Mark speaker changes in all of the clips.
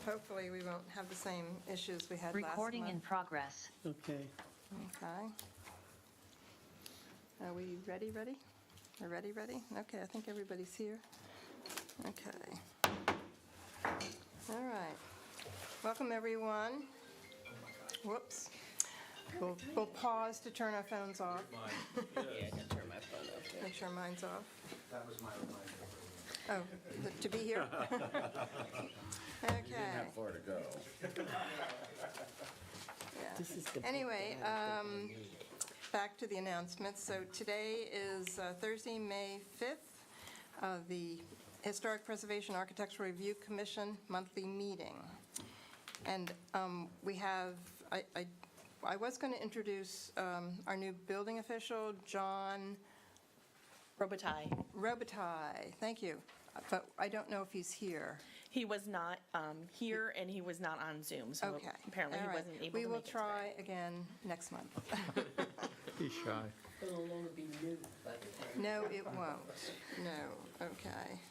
Speaker 1: hopefully we won't have the same issues we had last month.
Speaker 2: Recording in progress.
Speaker 3: Okay.
Speaker 1: Okay. Are we ready? We're ready? Okay, I think everybody's here. Okay. All right. Welcome, everyone. Whoops. We'll pause to turn our phones off.
Speaker 4: Yeah, I can turn my phone off too.
Speaker 1: Make sure mine's off.
Speaker 5: That was my reminder.
Speaker 1: Oh, to be here? Okay.
Speaker 5: Have far to go.
Speaker 3: This is the.
Speaker 1: Anyway, back to the announcements. So today is Thursday, May 5th, the Historic Preservation Architectural Review Commission monthly meeting. And we have, I was going to introduce our new building official, John
Speaker 4: Robitaille.
Speaker 1: Thank you. But I don't know if he's here.
Speaker 4: He was not here, and he was not on Zoom, so
Speaker 1: Okay.
Speaker 4: apparently he
Speaker 1: All right.
Speaker 4: wasn't able to
Speaker 1: We
Speaker 4: make
Speaker 1: will
Speaker 4: it
Speaker 1: try again next month.
Speaker 6: He's shy.
Speaker 3: It'll only be new by the time.
Speaker 1: No, it won't. No, okay.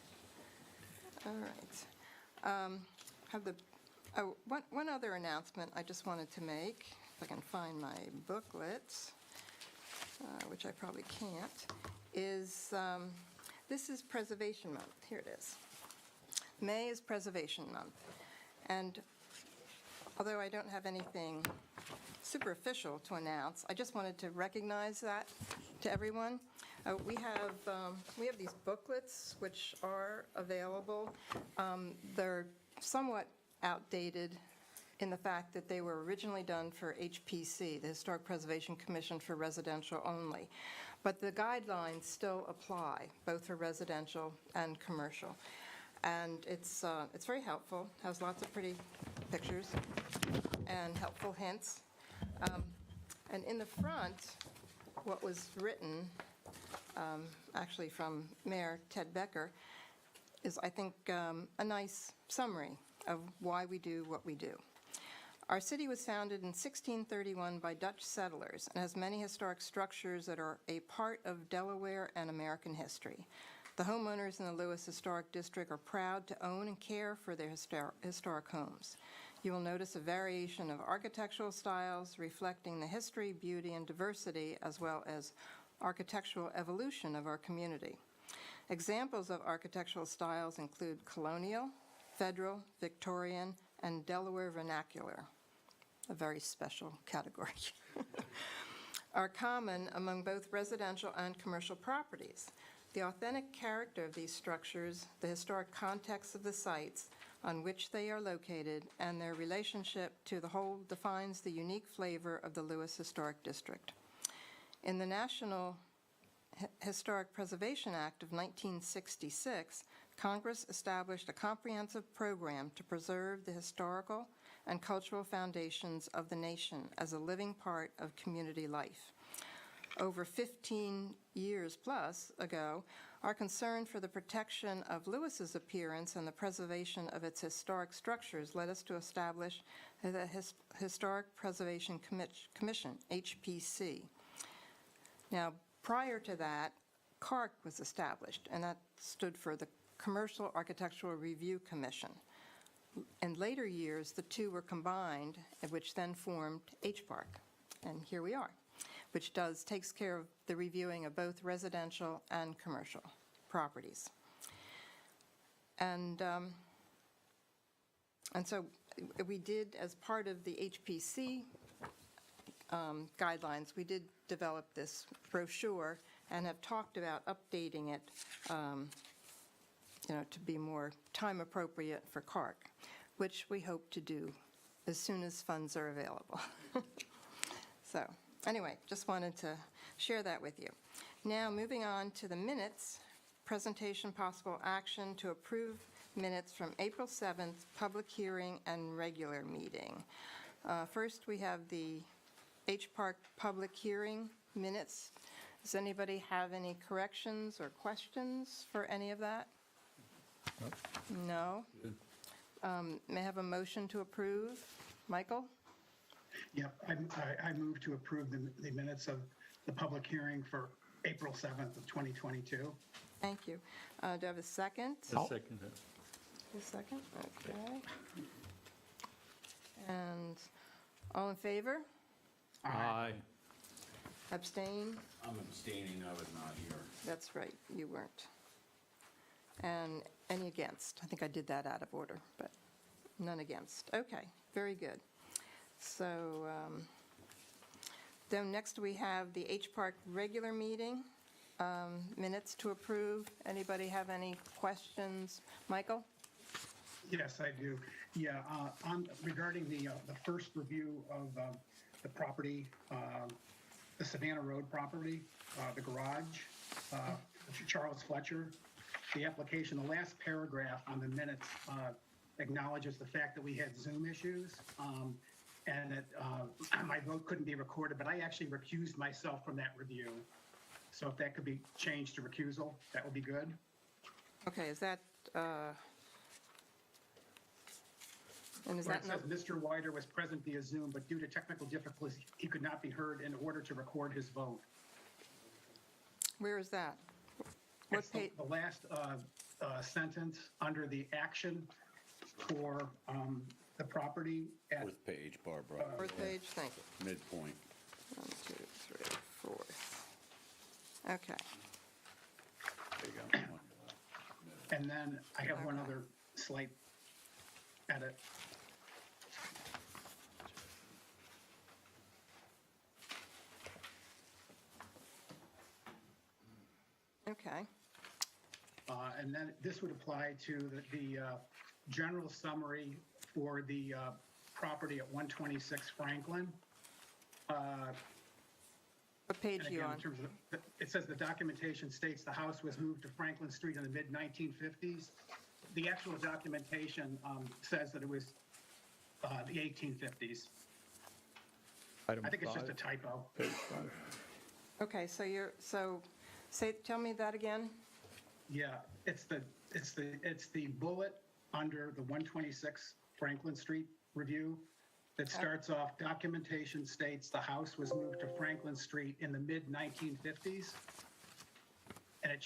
Speaker 1: All right. One other announcement I just wanted to make, if I can find my booklets, which I probably can't, is this is Preservation Month. Here it is. May is Preservation Month. And although I don't have anything super official to announce, I just wanted to recognize that to everyone. We have these booklets which are available. They're somewhat outdated in the fact that they were originally done for HPC, the Historic Preservation Commission for residential only. But the guidelines still apply, both for residential and commercial. And it's very helpful, has lots of pretty pictures and helpful hints. And in the front, what was written, actually from Mayor Ted Becker, is, I think, a nice summary of why we do what we do. Our city was founded in 1631 by Dutch settlers and has many historic structures that are a part of Delaware and American history. The homeowners in the Lewis Historic District are proud to own and care for their historic homes. You will notice a variation of architectural styles reflecting the history, beauty, and diversity, as well as architectural evolution of our community. Examples of architectural styles include colonial, federal, Victorian, and Delaware vernacular, a very special category, are common among both residential and commercial properties. The authentic character of these structures, the historic context of the sites on which they are located, and their relationship to the whole defines the unique flavor of the Lewis Historic District. In the National Historic Preservation Act of 1966, Congress established a comprehensive program to preserve the historical and cultural foundations of the nation as a living part of community life. Over 15 years plus ago, our concern for the protection of Lewis's appearance and the preservation of its historic structures led us to establish the Historic Preservation Commission, HPC. Now, prior to that, HPARC was established, and that stood for the Commercial Architectural Review Commission. In later years, the two were combined, which then formed HPARC, and here we are, which takes care of the reviewing of both residential and commercial properties. And so we did, as part of the HPC guidelines, we did develop this brochure and have talked about updating it to be more time appropriate for CARC, which we hope to do as soon as funds are available. So anyway, just wanted to share that with you. Now, moving on to the minutes, presentation possible action to approve minutes from April 7th, public hearing and regular meeting. First, we have the HPARC public hearing minutes. Does anybody have any corrections or questions for any of that? No? May I have a motion to approve? Michael?
Speaker 7: Yep, I move to approve the minutes of the public hearing for April 7th of 2022.
Speaker 1: Thank you. Do I have a second?
Speaker 6: I'll second it.
Speaker 1: A second? Okay. And all in favor?
Speaker 6: Aye.
Speaker 1: Abstain?
Speaker 5: I'm abstaining, I was not here.
Speaker 1: That's right, you weren't. And any against? I think I did that out of order, but none against. Okay, very good. So then next we have the HPARC regular meeting, minutes to approve. Anybody have any questions? Michael?
Speaker 7: Yes, I do. Yeah, regarding the first review of the property, the Savannah Road property, the garage, Charles Fletcher, the application, the last paragraph on the minutes acknowledges the fact that we had Zoom issues and that my vote couldn't be recorded, but I actually recused myself from that review. So if that could be changed to recusal, that would be good.
Speaker 1: Okay, is that, and is
Speaker 7: Where
Speaker 1: that,
Speaker 7: it says Mr. Wider was present via Zoom, but due to technical difficulties, he could not be heard in order to record his vote.
Speaker 1: where is that? What
Speaker 7: It's
Speaker 1: page?
Speaker 7: the last sentence under the action for the property at,
Speaker 5: Fourth page, Barbara.
Speaker 1: Fourth page, thank you.
Speaker 5: Midpoint.
Speaker 1: 1, 2, 3, 4. Okay,
Speaker 5: There you go.
Speaker 7: and then I have one
Speaker 1: Okay.
Speaker 7: other slight edit.
Speaker 1: okay,
Speaker 7: And then this would apply to the general summary for the property at 126 Franklin.
Speaker 1: what page
Speaker 7: And
Speaker 1: are you
Speaker 7: again,
Speaker 1: on?
Speaker 7: in terms of, it says the documentation states the house was moved to Franklin Street in the mid-1950s. The actual documentation says that it was the 1850s.
Speaker 6: Item
Speaker 7: I think it's just a
Speaker 6: 5,
Speaker 7: typo.
Speaker 6: page 5.
Speaker 1: Okay, so tell me that again?
Speaker 7: Yeah, it's the bullet under the 126 Franklin Street review that starts off, documentation states the house was moved to Franklin Street in the mid-1950s. And it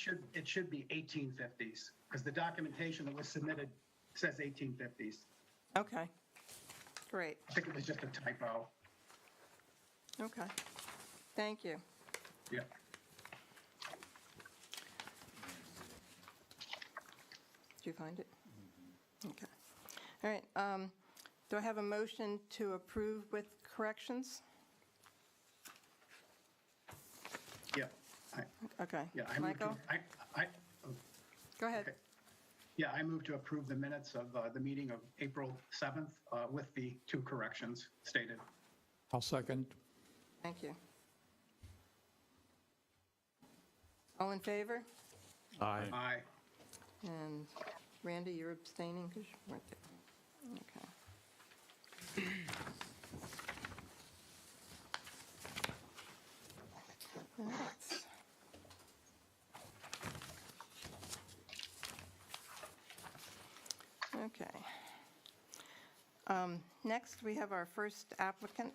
Speaker 7: should be 1850s, because the documentation that was submitted says 1850s.
Speaker 1: Okay, great,
Speaker 7: I think it was just a typo.
Speaker 1: okay, thank you.
Speaker 7: Yeah.
Speaker 1: Did you find it? Okay. All right. Do I have a motion to approve with corrections?
Speaker 7: Yeah.
Speaker 1: Okay.
Speaker 7: Yeah, I moved to,
Speaker 1: Michael, go ahead.
Speaker 7: okay. Yeah, I move to approve the minutes of the meeting of April 7th with the 2 corrections stated.
Speaker 6: I'll second.
Speaker 1: Thank you. All in favor?
Speaker 6: Aye.
Speaker 7: Aye.
Speaker 1: And Randy, you're abstaining because you weren't there. Okay. That's- Okay. Next, we have our first applicant,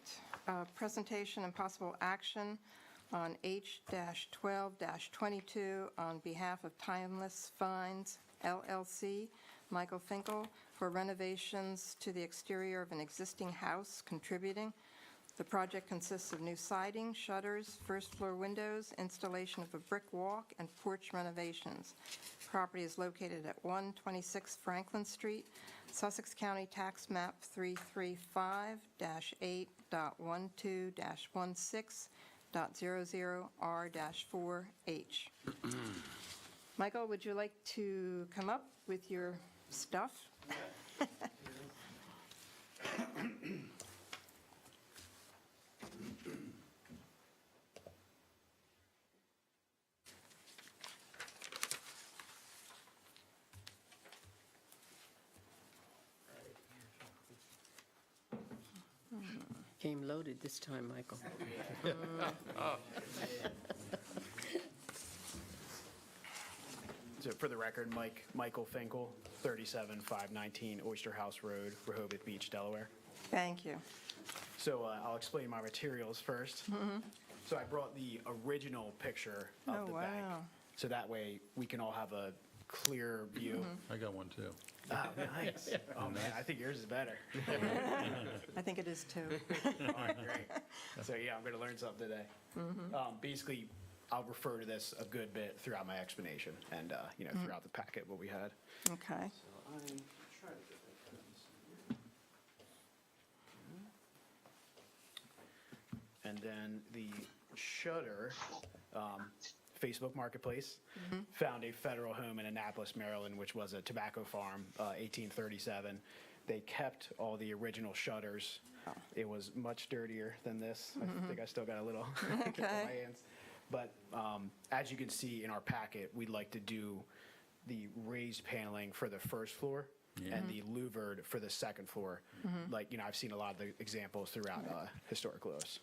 Speaker 1: presentation and possible action on H-12-22 on behalf of TimlessFinds LLC, Michael Finkle, for renovations to the exterior of an existing house contributing. The project consists of new siding, shutters, first-floor windows, installation of a brick walk, and porch renovations. Property is located at 126 Franklin Street, Sussex County Tax Map 335-8.12-16.00R-4H. Michael, would you like to come up with your stuff?
Speaker 3: Came loaded this time, Michael.
Speaker 2: So for the record, Michael Finkle, 37519 Oyster House Road, Rehoboth Beach, Delaware.
Speaker 1: Thank you.
Speaker 2: So I'll explain my materials first. So I brought the original picture of
Speaker 1: Oh,
Speaker 2: the bank.
Speaker 1: wow.
Speaker 2: So that way we can all have a clear view.
Speaker 5: I got one too.
Speaker 2: Oh, nice. Oh, man, I think yours is better.
Speaker 1: I think it is too.
Speaker 2: All right, great. So, yeah, I'm going to learn something today. Basically, I'll refer to this a good bit throughout my explanation and, throughout the packet, what we had.
Speaker 1: Okay.
Speaker 2: And then the shutter, Facebook Marketplace, found a federal home in Annapolis, Maryland, which was a tobacco farm, 1837. They kept all the original shutters. It was much dirtier than this. I think I still got a little on my hands. But as you can see in our packet, we'd like to do the raised paneling for the first floor and the louvered for the second floor. Like, I've seen a lot of the examples throughout historic Lewis.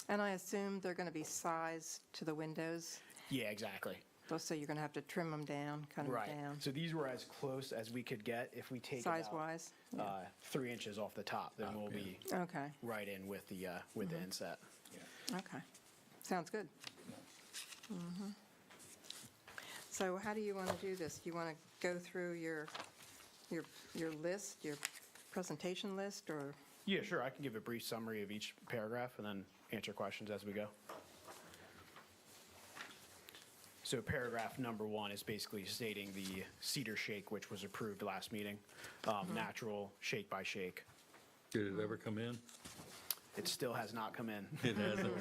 Speaker 1: And I assume they're going to be sized to the windows,
Speaker 2: Yeah, exactly.
Speaker 1: so you're going to have to trim them down, cut them
Speaker 2: Right.
Speaker 1: down,
Speaker 2: So these were as close as we could get. If we take about,
Speaker 1: size-wise?
Speaker 2: 3 inches off the top, then we'll be
Speaker 1: Okay,
Speaker 2: right in with the inset.
Speaker 1: okay. Sounds good. Mhm. So how do you want to do this? Do you want to go through your list, your presentation list, or?
Speaker 2: Yeah, sure. I can give a brief summary of each paragraph and then answer questions as we go. So paragraph number 1 is basically stating the cedar shake, which was approved last meeting, natural shake by shake.
Speaker 5: Did it ever come in?
Speaker 2: It still has not come in.
Speaker 5: It hasn't.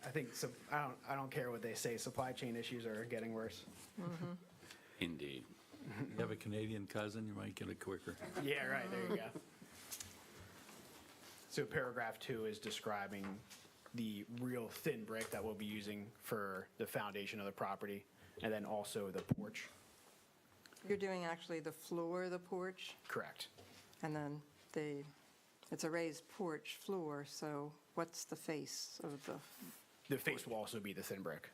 Speaker 2: I think I don't care what they say. Supply chain issues are getting worse.
Speaker 5: Indeed. You have a Canadian cousin, you might get it quicker.
Speaker 2: Yeah, right. There you go. So paragraph 2 is describing the real thin brick that we'll be using for the foundation of the property, and then also the porch.
Speaker 1: You're doing actually the floor of the porch,
Speaker 2: Correct.
Speaker 1: and then it's a raised porch floor, so what's the face of the,
Speaker 2: The face will also be the thin brick.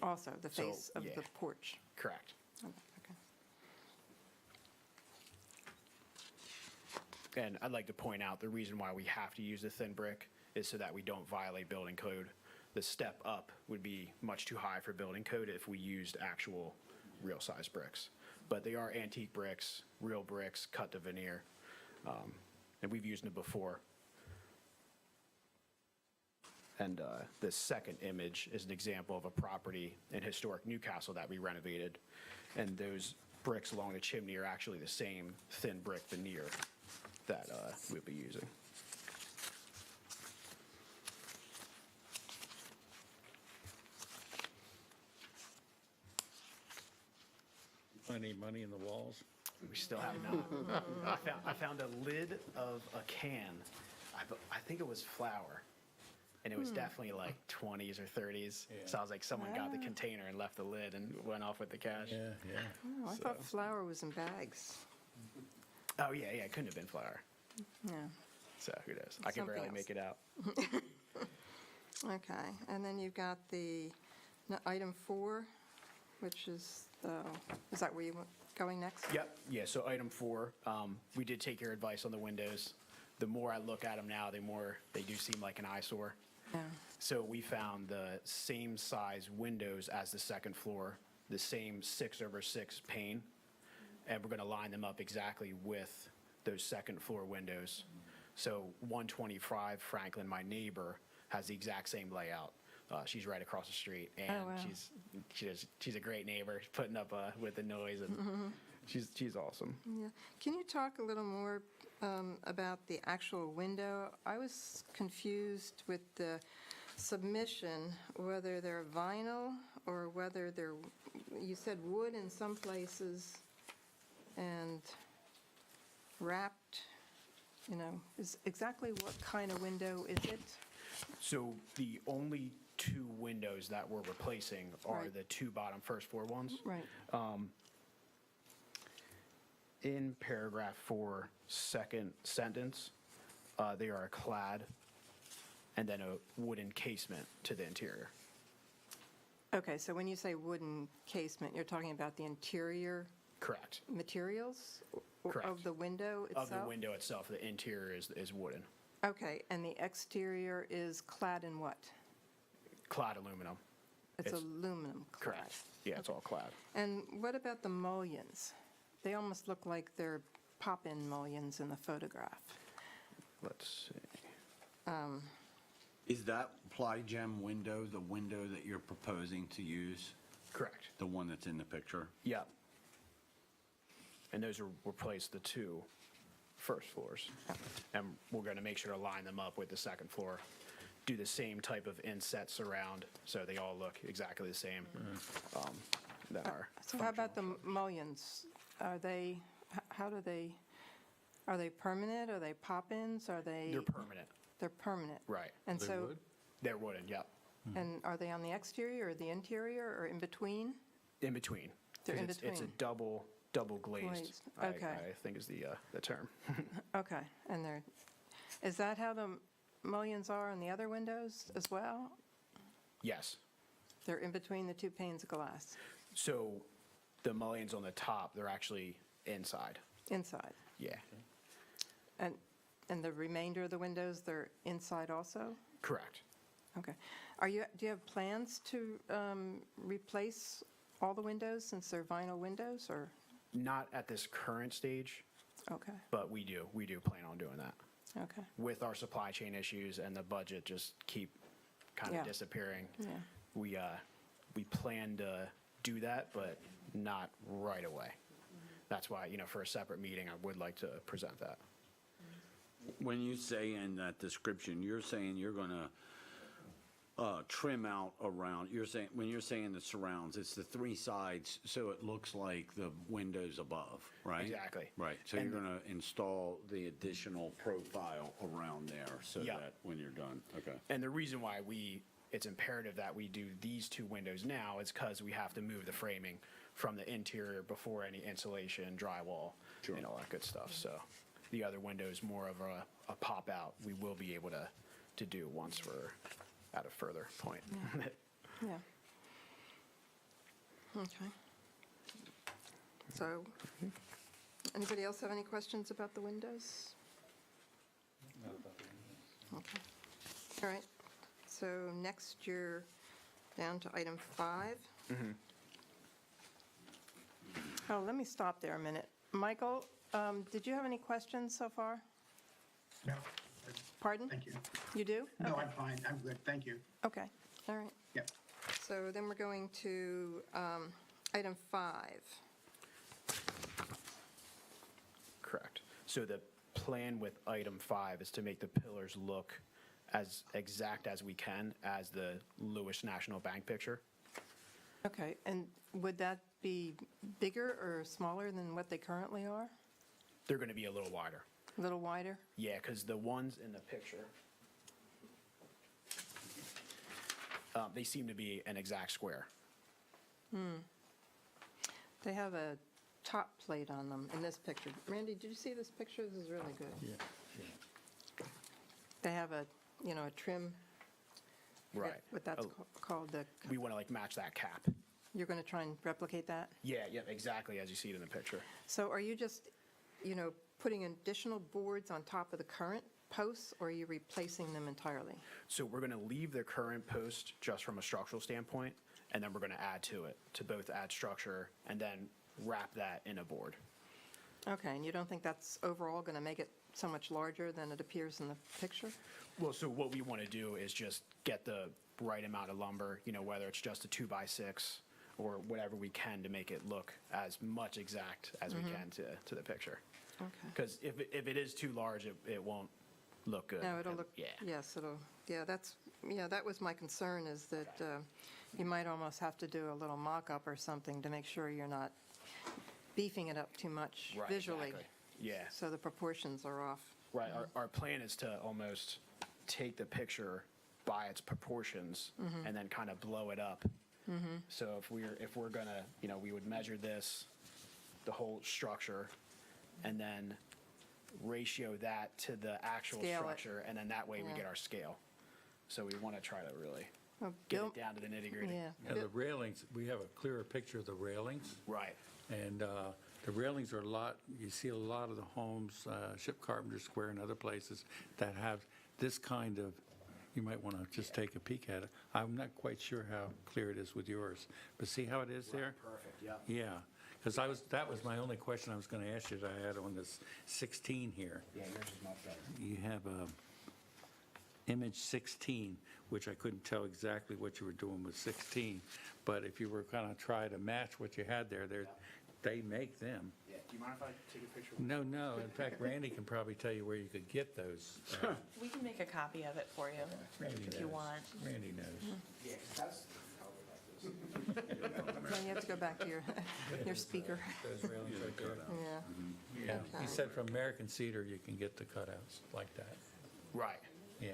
Speaker 1: also the
Speaker 2: So,
Speaker 1: face of
Speaker 2: yeah.
Speaker 1: the porch?
Speaker 2: Correct.
Speaker 1: Okay.
Speaker 2: And I'd like to point out the reason why we have to use the thin brick is so that we don't violate building code. The step up would be much too high for building code if we used actual real size bricks. But they are antique bricks, real bricks, cut to veneer. And we've used them before. And the second image is an example of a property in historic Newcastle that we renovated. And those bricks along the chimney are actually the same thin brick veneer that we'll be using.
Speaker 5: Any money in the walls?
Speaker 2: We still have not. I found a lid of a can. I think it was flour. And it was definitely like 20s or 30s.
Speaker 5: Yeah.
Speaker 2: So I was like, someone got the container and left the lid and went off with the cash.
Speaker 5: Yeah.
Speaker 1: Oh, I thought flour was in bags.
Speaker 2: Oh, yeah, it couldn't have been flour.
Speaker 1: Yeah,
Speaker 2: So who knows? I can
Speaker 1: Something
Speaker 2: barely
Speaker 1: else.
Speaker 2: make it out.
Speaker 1: okay. And then you've got item 4, which is that where you want going next?
Speaker 2: Yep. Yeah. So item 4, we did take your advice on the windows. The more I look at them now, the more they do seem like an eyesore.
Speaker 1: Yeah.
Speaker 2: So we found the same size windows as the second floor, the same 6/6 pane, and we're going to line them up exactly with those second floor windows. So 125 Franklin, my neighbor, has the exact same layout. She's right across the street, and
Speaker 1: Oh, wow.
Speaker 2: she's a great neighbor, putting up with the noise, and she's awesome.
Speaker 1: Yeah. Can you talk a little more about the actual window? I was confused with the submission, whether they're vinyl or whether they're, you said wood in some places and wrapped, is exactly what kind of window is it?
Speaker 2: So the only 2 windows that we're replacing are
Speaker 1: Right.
Speaker 2: the 2 bottom first floor ones.
Speaker 1: Right.
Speaker 2: In paragraph 4, second sentence, they are clad and then a wooden casement to the interior.
Speaker 1: Okay, so when you say wooden casement, you're talking about the interior
Speaker 2: Correct.
Speaker 1: materials of
Speaker 2: Correct.
Speaker 1: the window itself?
Speaker 2: Of the window itself, the interior is wooden,
Speaker 1: Okay, and the exterior is clad in what?
Speaker 2: clad aluminum.
Speaker 1: It's aluminum clad.
Speaker 2: Correct. Yeah, it's all clad.
Speaker 1: And what about the mullions? They almost look like they're pop-in mullions in the photograph.
Speaker 2: Let's see.
Speaker 8: Is that ply gem window the window that you're proposing to use?
Speaker 2: Correct.
Speaker 8: The one that's in the picture?
Speaker 2: Yep. And those will replace the two first floors. And we're going to make sure to line them up with the second floor. Do the same type of inset surround, so they all look exactly the same. That are
Speaker 1: So how about the mullions? Are they, how do they, are they permanent? Are they pop-ins? Are they?
Speaker 2: They're permanent,
Speaker 1: They're permanent?
Speaker 2: right.
Speaker 1: And
Speaker 5: They
Speaker 1: so,
Speaker 5: would?
Speaker 2: They're wooden, yep.
Speaker 1: and are they on the exterior or the interior or in between?
Speaker 2: In between.
Speaker 1: They're in
Speaker 2: 'Cause it's a
Speaker 1: between.
Speaker 2: double glazed.
Speaker 1: Glazed,
Speaker 2: I
Speaker 1: okay.
Speaker 2: think is the term.
Speaker 1: Okay, and they're, is that how the mullions are on the other windows as well?
Speaker 2: Yes.
Speaker 1: They're in between the two panes of glass,
Speaker 2: So the mullions on the top, they're actually inside.
Speaker 1: inside?
Speaker 2: Yeah,
Speaker 1: And the remainder of the windows, they're inside also?
Speaker 2: correct.
Speaker 1: Okay. Do you have plans to replace all the windows since they're vinyl windows, or?
Speaker 2: Not at this current stage,
Speaker 1: Okay,
Speaker 2: but we do plan on doing that.
Speaker 1: okay,
Speaker 2: With our supply chain issues and the budget just keep kind
Speaker 1: Yeah.
Speaker 2: of disappearing,
Speaker 1: yeah.
Speaker 2: we plan to do that, but not right away. That's why, for a separate meeting, I would like to present that.
Speaker 8: When you say in that description, you're saying you're gonna trim out around, when you're saying the surrounds, it's the three sides, so it looks like the windows above, right?
Speaker 2: Exactly.
Speaker 8: Right, so
Speaker 2: And-
Speaker 8: you're gonna install the additional profile around there so
Speaker 2: Yeah.
Speaker 8: that when you're done, okay.
Speaker 2: And the reason why it's imperative that we do these two windows now is because we have to move the framing from the interior before any insulation, drywall,
Speaker 8: Sure.
Speaker 2: and all that good stuff. So the other window is more of a pop out. We will be able to do once we're at a further point.
Speaker 1: Yeah. Okay. So, anybody else have any questions about the windows? Okay. All right. So next, you're down to item 5. Oh, let me stop there a minute. Michael, did you have any questions so far?
Speaker 7: No,
Speaker 1: Pardon?
Speaker 7: thank you.
Speaker 1: You do?
Speaker 7: No, I'm fine. I'm good. Thank you.
Speaker 1: Okay, all right.
Speaker 7: Yep.
Speaker 1: So then we're going to item 5.
Speaker 2: Correct. So the plan with item 5 is to make the pillars look as exact as we can as the Lewis National Bank picture.
Speaker 1: Okay, and would that be bigger or smaller than what they currently are?
Speaker 2: They're going to be a little wider.
Speaker 1: A little wider?
Speaker 2: Yeah, because the ones in the picture, they seem to be an exact square.
Speaker 1: They have a top plate on them in this picture. Randy, did you see this picture? This is really good.
Speaker 5: Yeah.
Speaker 1: They have a trim. I forget
Speaker 2: Right.
Speaker 1: What that's
Speaker 2: Oh,
Speaker 1: called.
Speaker 2: we want to match that cap.
Speaker 1: You're going to try and replicate that?
Speaker 2: Yeah, exactly as you see it in the picture.
Speaker 1: So are you just, putting additional boards on top of the current posts, or are you replacing them entirely?
Speaker 2: So we're going to leave the current post just from a structural standpoint, and then we're going to add to it to both add structure and then wrap that in a board.
Speaker 1: Okay, and you don't think that's overall going to make it so much larger than it appears in the picture?
Speaker 2: Well, so what we want to do is just get the right amount of lumber, whether it's just a 2x6 or whatever we can to make it look as much exact as we can to the picture.
Speaker 1: Okay.
Speaker 2: Because if it is too large, it won't look good.
Speaker 1: No, it'll
Speaker 2: And-
Speaker 1: look,
Speaker 2: Yeah.
Speaker 1: yes, that was my concern, is that you might almost have to do a little mock-up or something to make sure you're not beefing it up too much
Speaker 2: Right,
Speaker 1: visually.
Speaker 2: exactly. Yeah.
Speaker 1: So the proportions are off.
Speaker 2: Right, our plan is to almost take the picture by its proportions and then kind of blow it up. So if we're gonna, we would measure this, the whole structure, and then ratio that to the actual
Speaker 1: Scale it.
Speaker 2: structure, and then that way we
Speaker 1: Yeah.
Speaker 2: get our scale. So we want to try to really
Speaker 1: Well,
Speaker 2: get
Speaker 1: Bill-
Speaker 2: it down to the nitty gritty.
Speaker 1: Yeah.
Speaker 5: Yeah, the railings, we have a clearer picture of the railings,
Speaker 2: Right,
Speaker 5: and the railings are a lot, you see a lot of the homes, Ship Carpenter Square and other places that have this kind of you might want to just take a peek at it. I'm not quite sure how clear it is with yours, but see how it is there?
Speaker 2: Perfect, yeah.
Speaker 5: Yeah, because that was my only question I was going to ask you that I had on this 16 here.
Speaker 2: Yeah, yours is much better.
Speaker 5: You have image 16, which I couldn't tell exactly what you were doing with 16, but if you were going to try to match what you had there, they make them.
Speaker 2: Yeah, do you mind if I take a picture?
Speaker 5: No, in fact, Randy can probably tell you where you could get those.
Speaker 4: We can make a copy of it for you
Speaker 5: Randy
Speaker 4: if you
Speaker 5: knows.
Speaker 4: want.
Speaker 5: Randy knows.
Speaker 2: Yeah, 'cause that's
Speaker 1: Then you have to go back to your speaker.
Speaker 5: Those railings right there.
Speaker 1: Yeah.
Speaker 5: Yeah,
Speaker 1: Okay.
Speaker 5: he said from American Cedar, you can get the cutouts like that.
Speaker 2: right.
Speaker 5: Yeah.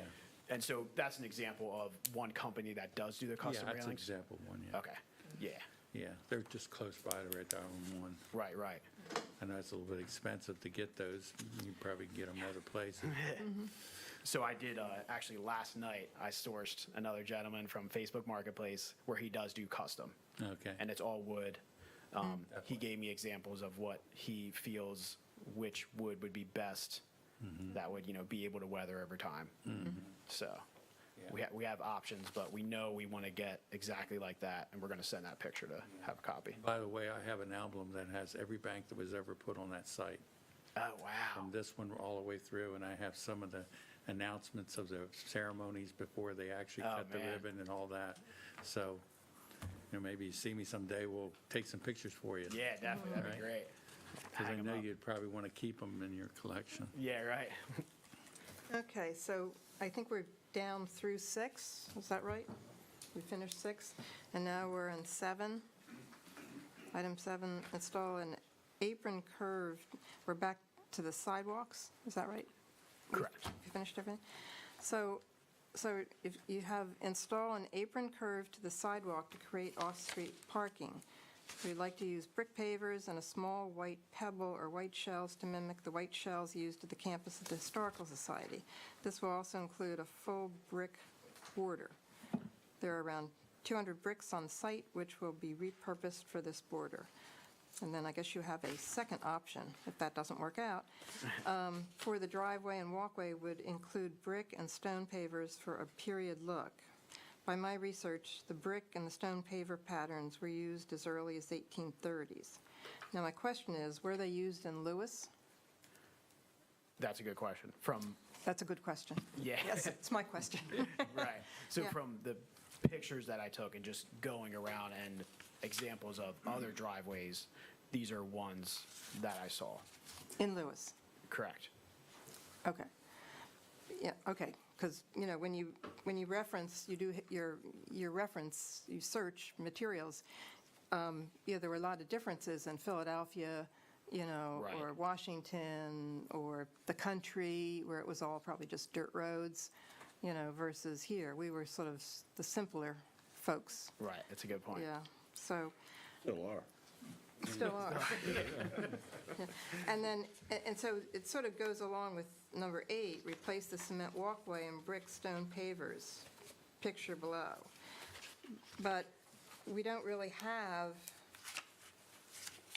Speaker 2: And so that's an example of one company that does do the
Speaker 5: Yeah,
Speaker 2: custom
Speaker 5: that's
Speaker 2: railings?
Speaker 5: example one, yeah.
Speaker 2: Okay, yeah,
Speaker 5: Yeah, they're just close by to Red Diamond One.
Speaker 2: right.
Speaker 5: I know it's a little bit expensive to get those. You probably can get them other places.
Speaker 2: So I did, actually last night, I sourced another gentleman from Facebook Marketplace where he does do custom.
Speaker 5: Okay.
Speaker 2: And it's all wood. He gave me examples of what he feels which wood would be best that would, be able to weather over time. So we have options, but we know we want to get exactly like that, and we're going to send that picture to have a copy.
Speaker 5: By the way, I have an album that has every bank that was ever put on that site,
Speaker 2: Oh, wow.
Speaker 5: from this one all the way through, and I have some of the announcements of the ceremonies before they actually
Speaker 2: Oh,
Speaker 5: cut the
Speaker 2: man.
Speaker 5: ribbon and all that. So, maybe you see me someday, we'll take some pictures for you.
Speaker 2: Yeah, definitely. That'd be
Speaker 5: Right.
Speaker 2: great.
Speaker 5: Because I
Speaker 2: Hang 'em
Speaker 5: know
Speaker 2: up.
Speaker 5: you'd probably want to keep them in your collection.
Speaker 2: Yeah, right.
Speaker 1: Okay, so I think we're down through 6, is that right? We finished 6, and now we're in 7. Item 7, install an apron curve. We're back to the sidewalks, is that right?
Speaker 2: Correct.
Speaker 1: You finished everything? So if you have install an apron curve to the sidewalk to create off-street parking. We'd like to use brick pavers and a small white pebble or white shells to mimic the white shells used at the campus of the Historical Society. This will also include a full brick border. There are around 200 bricks on site, which will be repurposed for this border. And then I guess you have a second option, if that doesn't work out. For the driveway and walkway would include brick and stone pavers for a period look. By my research, the brick and the stone paver patterns were used as early as the 1830s. Now, my question is, were they used in Lewis?
Speaker 2: That's a good question. From,
Speaker 1: That's a good question.
Speaker 2: yeah.
Speaker 1: Yes, it's my question.
Speaker 2: Right. So
Speaker 1: Yeah.
Speaker 2: from the pictures that I took and just going around and examples of other driveways, these are ones that I saw.
Speaker 1: In Lewis.
Speaker 2: Correct.
Speaker 1: Okay. Yeah, okay, because, when you reference, you do your reference, you search materials, there were a lot of differences in Philadelphia,
Speaker 2: Right.
Speaker 1: or Washington, or the country, where it was all probably just dirt roads, versus here. We were sort of the simpler folks,
Speaker 2: Right. That's a good point.
Speaker 1: yeah, so.
Speaker 8: Still are.
Speaker 1: Still are. Yeah. And then, and so it sort of goes along with number 8, replace the cement walkway and brick stone pavers, picture below. But we don't really have,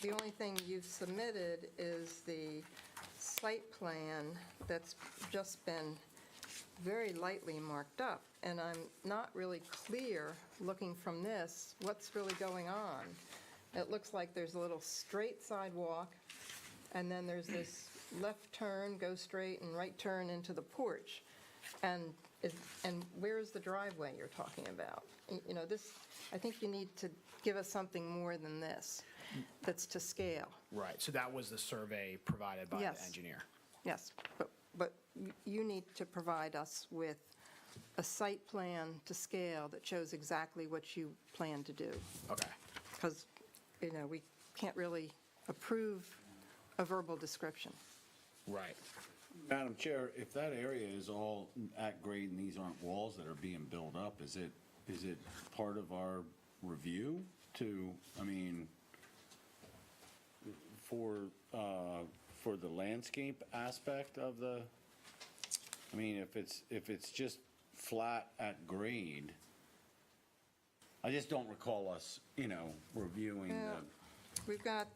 Speaker 1: the only thing you've submitted is the site plan that's just been very lightly marked up. And I'm not really clear, looking from this, what's really going on. It looks like there's a little straight sidewalk, and then there's this left turn, go straight, and right turn into the porch. And where's the driveway you're talking about? This, I think you need to give us something more than this, that's to scale.
Speaker 2: Right. So that was the survey provided by
Speaker 1: Yes.
Speaker 2: the engineer.
Speaker 1: Yes, but you need to provide us with a site plan to scale that shows exactly what you plan to do.
Speaker 2: Okay.
Speaker 1: Because, we can't really approve a verbal description.
Speaker 2: Right.
Speaker 8: Madam Chair, if that area is all at grade and these aren't walls that are being built up, is it part of our review for the landscape aspect of if it's just flat at grade, I just don't recall us, reviewing
Speaker 1: Yeah. We've got,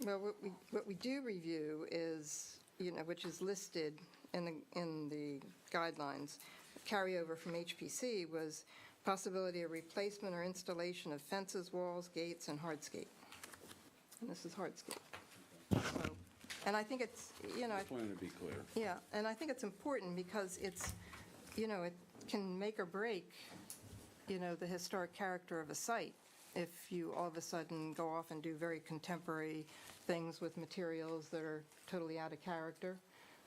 Speaker 1: well, what we do review is which is listed in the guidelines, carryover from HPC was possibility of replacement or installation of fences, walls, gates, and hardscape. And this is hardscape. So, and I think it's,
Speaker 8: Just wanted to be clear.
Speaker 1: yeah, and I think it's important because it's, it can make or break, the historic character of a site if you all of a sudden go off and do very contemporary things with materials that are totally out of character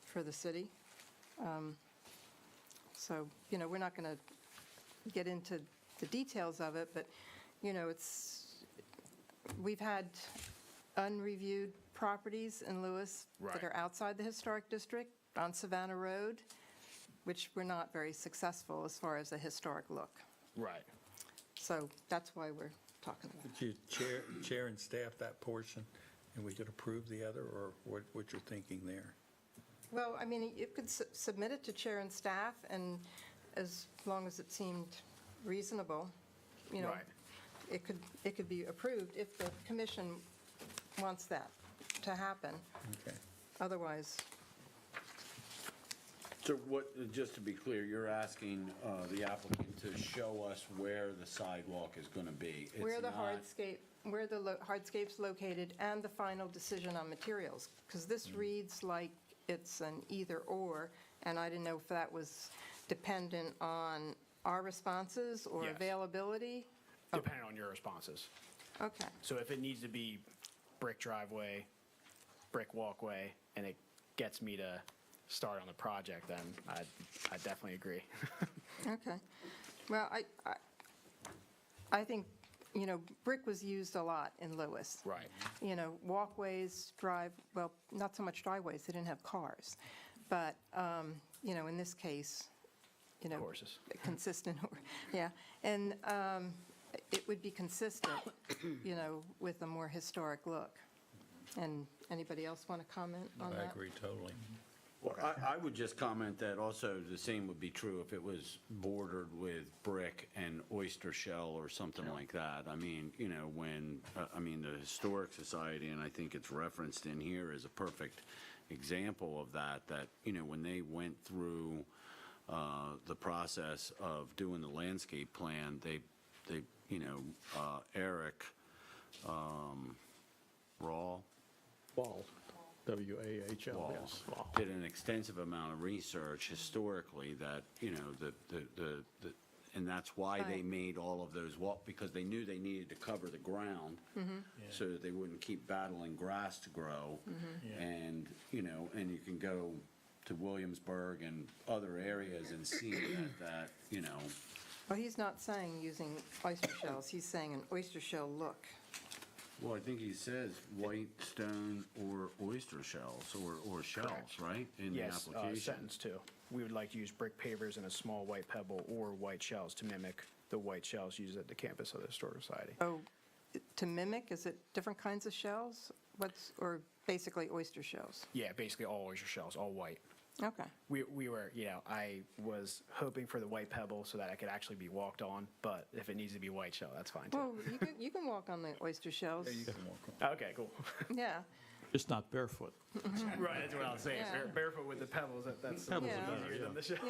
Speaker 1: for the city. So, we're not going to get into the details of it, but, we've had unreviewed properties in Lewis
Speaker 2: Right.
Speaker 1: that are outside the historic district on Savannah Road, which were not very successful as far as a historic look.
Speaker 2: Right.
Speaker 1: So that's why we're talking about it.
Speaker 5: Would you chair and staff that portion, and we could approve the other, or what you're thinking there?
Speaker 1: Well, I mean, you could submit it to chair and staff, and as long as it seemed reasonable,
Speaker 2: Right.
Speaker 1: it could be approved if the commission wants that to happen.
Speaker 5: Okay.
Speaker 1: Otherwise,
Speaker 8: So what, just to be clear, you're asking the applicant to show us where the sidewalk is going to be? It's
Speaker 1: where the
Speaker 8: not-
Speaker 1: hardscape's located and the final decision on materials, because this reads like it's an either/or, and I didn't know if that was dependent on our responses or
Speaker 2: Yes.
Speaker 1: availability.
Speaker 2: Depending on your responses.
Speaker 1: Okay,
Speaker 2: So if it needs to be brick driveway, brick walkway, and it gets me to start on the project, then I definitely agree.
Speaker 1: okay. Well, I think, brick was used a lot in Lewis.
Speaker 2: Right.
Speaker 1: Walkways, well, not so much driveways, they didn't have cars. But, in this case,
Speaker 2: Horses.
Speaker 1: consistent, yeah. And it would be consistent, with a more historic look. And anybody else want to comment on that?
Speaker 5: I agree totally.
Speaker 8: Well, I would just comment that also the same would be true if it was bordered with brick and oyster shell or something like that. I mean, when, the Historic Society, and I think it's referenced in here, is a perfect example of that, when they went through the process of doing the landscape plan, they Eric Rawl,
Speaker 6: Wall, W-A-H-L,
Speaker 8: Walls
Speaker 6: yes.
Speaker 8: did an extensive amount of research historically that, and that's why they
Speaker 1: Right.
Speaker 8: made all of those because they knew they needed to cover the ground so that they wouldn't keep battling grass to grow. And, and you can go to Williamsburg and other areas and see that,
Speaker 1: Well, he's not saying using oyster shells, he's saying an oyster shell look.
Speaker 8: well, I think he says white stone or oyster shells or shells,
Speaker 2: Correct.
Speaker 8: right? In
Speaker 2: Yes,
Speaker 8: the application.
Speaker 2: sentence 2. We would like to use brick pavers and a small white pebble or white shells to mimic the white shells used at the campus of the Historic Society.
Speaker 1: Oh, to mimic, is it different kinds of shells? Or basically oyster shells?
Speaker 2: Yeah, basically all oyster shells, all white.
Speaker 1: Okay.
Speaker 2: We were, I was hoping for the white pebble so that I could actually be walked on, but if it needs to be white shell, that's fine too.
Speaker 1: Well, you can walk on the oyster shells.
Speaker 2: Okay, cool.
Speaker 1: Yeah,
Speaker 6: Just not barefoot.
Speaker 2: Right, that's what I was saying.
Speaker 1: Yeah.
Speaker 2: Barefoot with the pebbles, that's
Speaker 6: Pebbles
Speaker 1: are
Speaker 2: easier
Speaker 6: better,
Speaker 2: than the shells.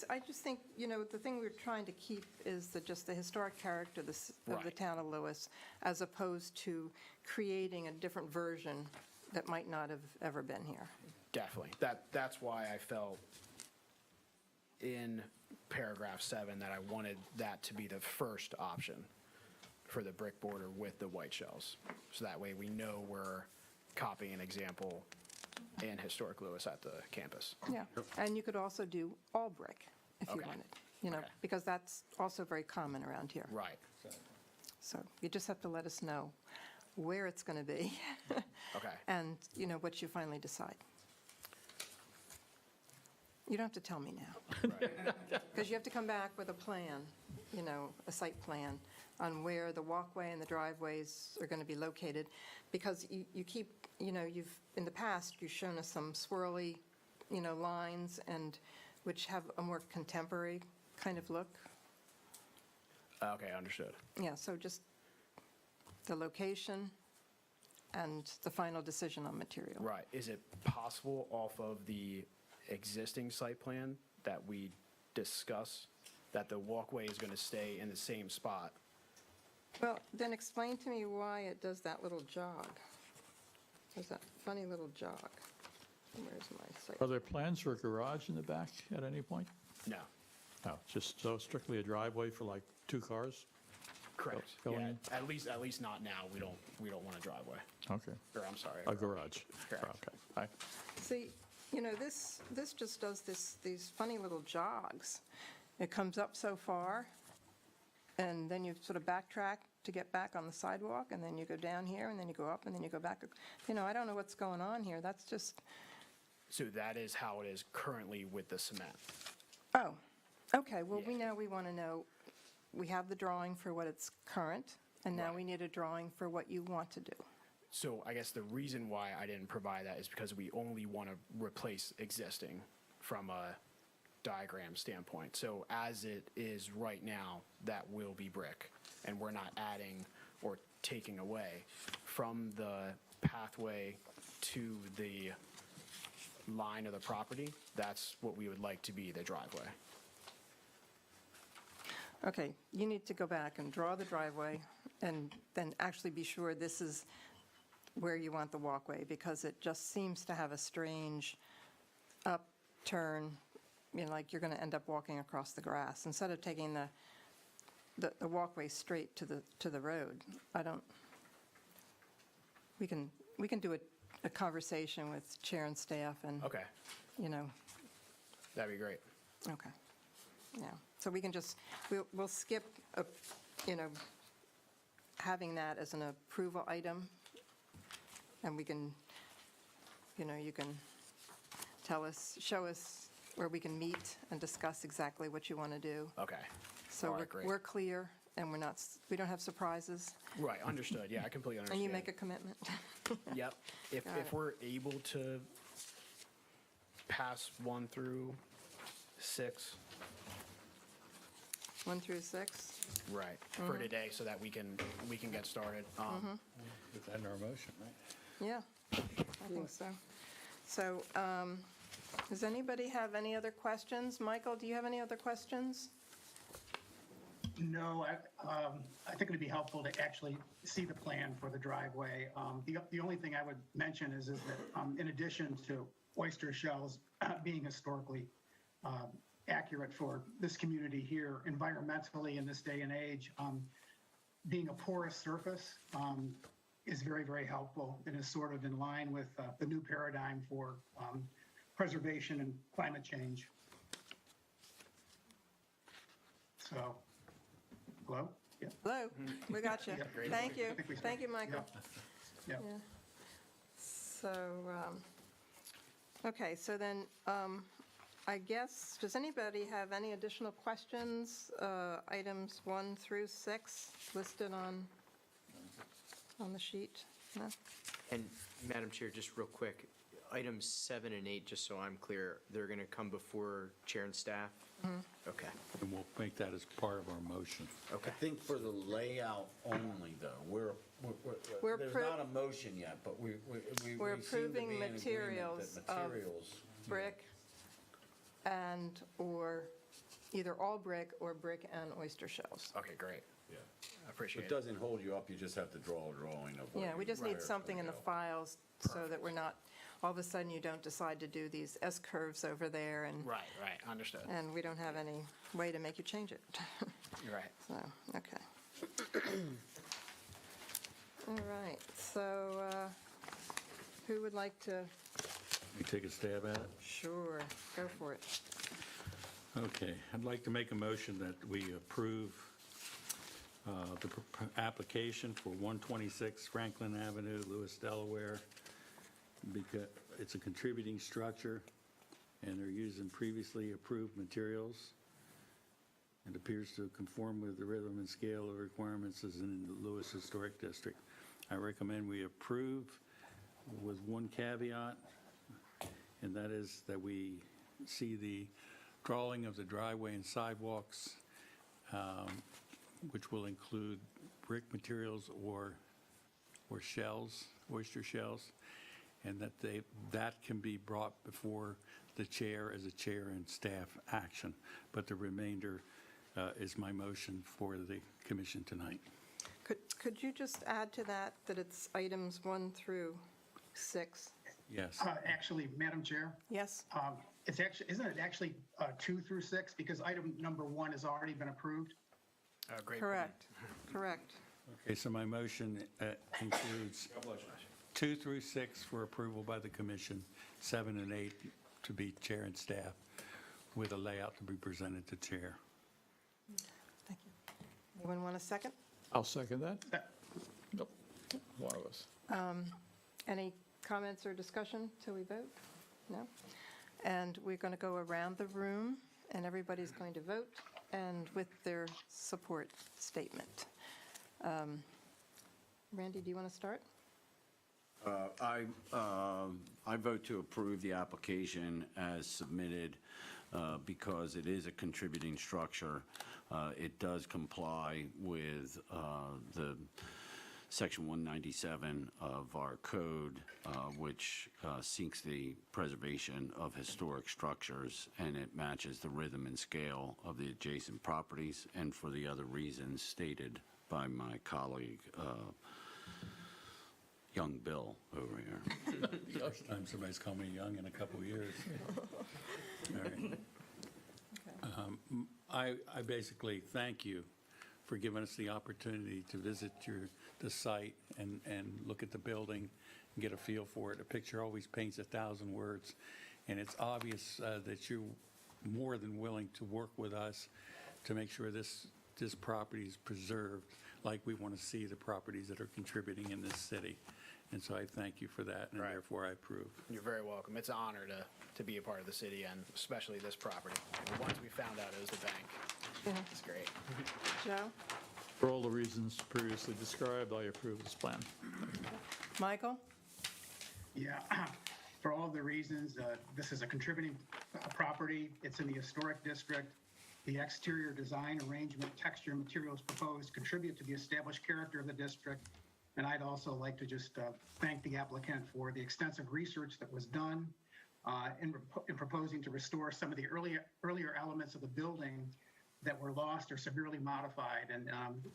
Speaker 1: I just think, the thing we're trying to keep is just the historic character of the
Speaker 2: Right.
Speaker 1: town of Lewis, as opposed to creating a different version that might not have ever been here.
Speaker 2: Definitely. That's why I felt in paragraph 7 that I wanted that to be the first option for the brick border with the white shells. So that way we know we're copying an example in historic Lewis at the campus.
Speaker 1: Yeah, and you could also do all brick if you
Speaker 2: Okay.
Speaker 1: wanted,
Speaker 2: Okay.
Speaker 1: because that's also very common around here.
Speaker 2: Right.
Speaker 1: So you just have to let us know where it's going to be
Speaker 2: Okay.
Speaker 1: and, what you finally decide. You don't have to tell me now, because you have to come back with a plan, a site plan on where the walkway and the driveways are going to be located, because you keep, in the past, you've shown us some swirly, lines, and, which have a more contemporary kind of look.
Speaker 2: Okay, understood.
Speaker 1: Yeah, so just the location and the final decision on material.
Speaker 2: Right. Is it possible off of the existing site plan that we discuss that the walkway is going to stay in the same spot?
Speaker 1: Well, then explain to me why it does that little jog. There's that funny little jog. Where's my site?
Speaker 6: Are there plans for a garage in the back at any point?
Speaker 2: No.
Speaker 6: No, just so strictly a driveway for like 2 cars?
Speaker 2: Correct.
Speaker 6: Going
Speaker 2: Yeah,
Speaker 6: in?
Speaker 2: at least not now. We don't want a driveway.
Speaker 6: Okay.
Speaker 2: Or I'm sorry.
Speaker 6: A garage?
Speaker 2: Correct.
Speaker 6: Okay. All
Speaker 1: See, this just does these funny little jogs. It comes up so far, and then you sort of backtrack to get back on the sidewalk, and then you go down here, and then you go up, and then you go back. I don't know what's going on here. That's just,
Speaker 2: So that is how it is currently with the cement.
Speaker 1: oh, okay, well,
Speaker 2: Yeah.
Speaker 1: we want to know, we have the drawing for what it's current, and now
Speaker 2: Right.
Speaker 1: we need a drawing for what you want to do.
Speaker 2: So I guess the reason why I didn't provide that is because we only want to replace existing from a diagram standpoint. So as it is right now, that will be brick, and we're not adding or taking away from the pathway to the line of the property. That's what we would like to be the driveway.
Speaker 1: Okay, you need to go back and draw the driveway, and then actually be sure this is where you want the walkway, because it just seems to have a strange upturn, like you're going to end up walking across the grass, instead of taking the walkway straight to the road. We can do a conversation with chair and staff, and,
Speaker 2: Okay, that'd be great.
Speaker 1: okay, yeah. So we can just, we'll skip, having that as an approval item, and we can, you can show us where we can meet and discuss exactly what you want to do.
Speaker 2: Okay.
Speaker 1: So
Speaker 2: All right, great.
Speaker 1: we're clear, and we don't have surprises,
Speaker 2: Right, understood. Yeah, I completely understand.
Speaker 1: and you make a commitment.
Speaker 2: Yep.
Speaker 1: Got
Speaker 2: If
Speaker 1: it.
Speaker 2: we're able to pass 1 through 6,
Speaker 1: 1 through 6?
Speaker 2: right,
Speaker 1: Mm-hmm.
Speaker 2: for today, so that we can get started.
Speaker 5: Is that in our motion, right?
Speaker 1: Yeah, I think so. So, does anybody have any other questions? Michael, do you have any other questions?
Speaker 7: No, I think it'd be helpful to actually see the plan for the driveway. The only thing I would mention is that in addition to oyster shells being historically accurate for this community here, environmentally in this day and age, being a porous surface is very, very helpful, and is sort of in line with the new paradigm for preservation and climate change. So, hello? Yeah.
Speaker 1: Hello, we got you.
Speaker 7: Yeah, great.
Speaker 1: Thank you.
Speaker 7: I think we
Speaker 1: Thank you, Michael.
Speaker 7: Yeah.
Speaker 1: Yeah. So, okay, so then, I guess, does anybody have any additional questions? Items 1 through 6 listed on the sheet? No?
Speaker 9: And Madam Chair, just real quick, items 7 and 8, just so I'm clear, they're going to come before chair and staff? Okay,
Speaker 5: And we'll make that as part of our motion.
Speaker 8: I think for the layout only, though,
Speaker 1: We're
Speaker 8: there's
Speaker 1: appro-
Speaker 8: not a motion yet, but we
Speaker 1: We're
Speaker 8: seem to be
Speaker 1: approving
Speaker 8: in agreement
Speaker 1: materials
Speaker 8: that
Speaker 1: of
Speaker 8: materials.
Speaker 1: Brick or either all brick or brick and oyster shells.
Speaker 2: Okay, great.
Speaker 8: Yeah.
Speaker 2: I appreciate
Speaker 8: It
Speaker 2: it.
Speaker 8: doesn't hold you up, you just have to draw a drawing of where
Speaker 1: Yeah, we just need
Speaker 8: where it's
Speaker 1: something in
Speaker 8: gonna
Speaker 1: the
Speaker 8: go.
Speaker 1: files so that we're not, all of a sudden you don't decide to do these S-curves over there, and
Speaker 2: Right, understood.
Speaker 1: we don't have any way to make you change it.
Speaker 2: You're right.
Speaker 1: So, okay. All right, so who would like to,
Speaker 5: You take a stab at it?
Speaker 1: sure, go for it.
Speaker 5: Okay, I'd like to make a motion that we approve the application for 126 Franklin Avenue, Lewis, Delaware, because it's a contributing structure, and they're using previously approved materials. It appears to conform with the rhythm and scale of requirements as in the Lewis Historic District. I recommend we approve with one caveat, and that is that we see the drawing of the driveway and sidewalks, which will include brick materials or or shells, oyster shells, and that can be brought before the chair as a chair and staff action. But the remainder is my motion for the commission tonight.
Speaker 1: Could you just add to that it's items 1 through 6?
Speaker 5: Yes.
Speaker 7: Actually, Madam Chair,
Speaker 1: Yes?
Speaker 7: isn't it actually 2 through 6? Because item number 1 has already been approved.
Speaker 2: Great point.
Speaker 1: Correct.
Speaker 5: Okay, so my motion includes 2 through 6 for approval by the commission, 7 and 8 to be chair and staff, with a layout to be presented to chair.
Speaker 1: Thank you. Anyone want a second?
Speaker 6: I'll second that. Nope, one of us.
Speaker 1: Any comments or discussion till we vote? No? And we're going to go around the room, and everybody's going to vote, and with their support statement. Randy, do you want to start?
Speaker 8: I vote to approve the application as submitted because it is a contributing structure. It does comply with the Section 197 of our code, which seeks the preservation of historic structures, and it matches the rhythm and scale of the adjacent properties, and for the other reasons stated by my colleague, young Bill over here.
Speaker 5: First time somebody's called me young in a couple of years. All right. I basically thank you for giving us the opportunity to visit the site and look at the building and get a feel for it. A picture always paints 1,000 words, and it's obvious that you're more than willing to work with us to make sure this property is preserved like we want to see the properties that are contributing in this city. And so I thank you for that, and
Speaker 2: Right.
Speaker 5: therefore I approve.
Speaker 2: You're very welcome. It's an honor to be a part of the city, and especially this property. Once we found out it was the bank, it's great.
Speaker 1: Joe?
Speaker 6: For all the reasons previously described, I approve this plan.
Speaker 1: Michael?
Speaker 7: Yeah, for all the reasons, this is a contributing property. It's in the historic district. The exterior design, arrangement, texture, and materials proposed contribute to the established character of the district. And I'd also like to just thank the applicant for the extensive research that was done in proposing to restore some of the earlier elements of the building that were lost or severely modified, and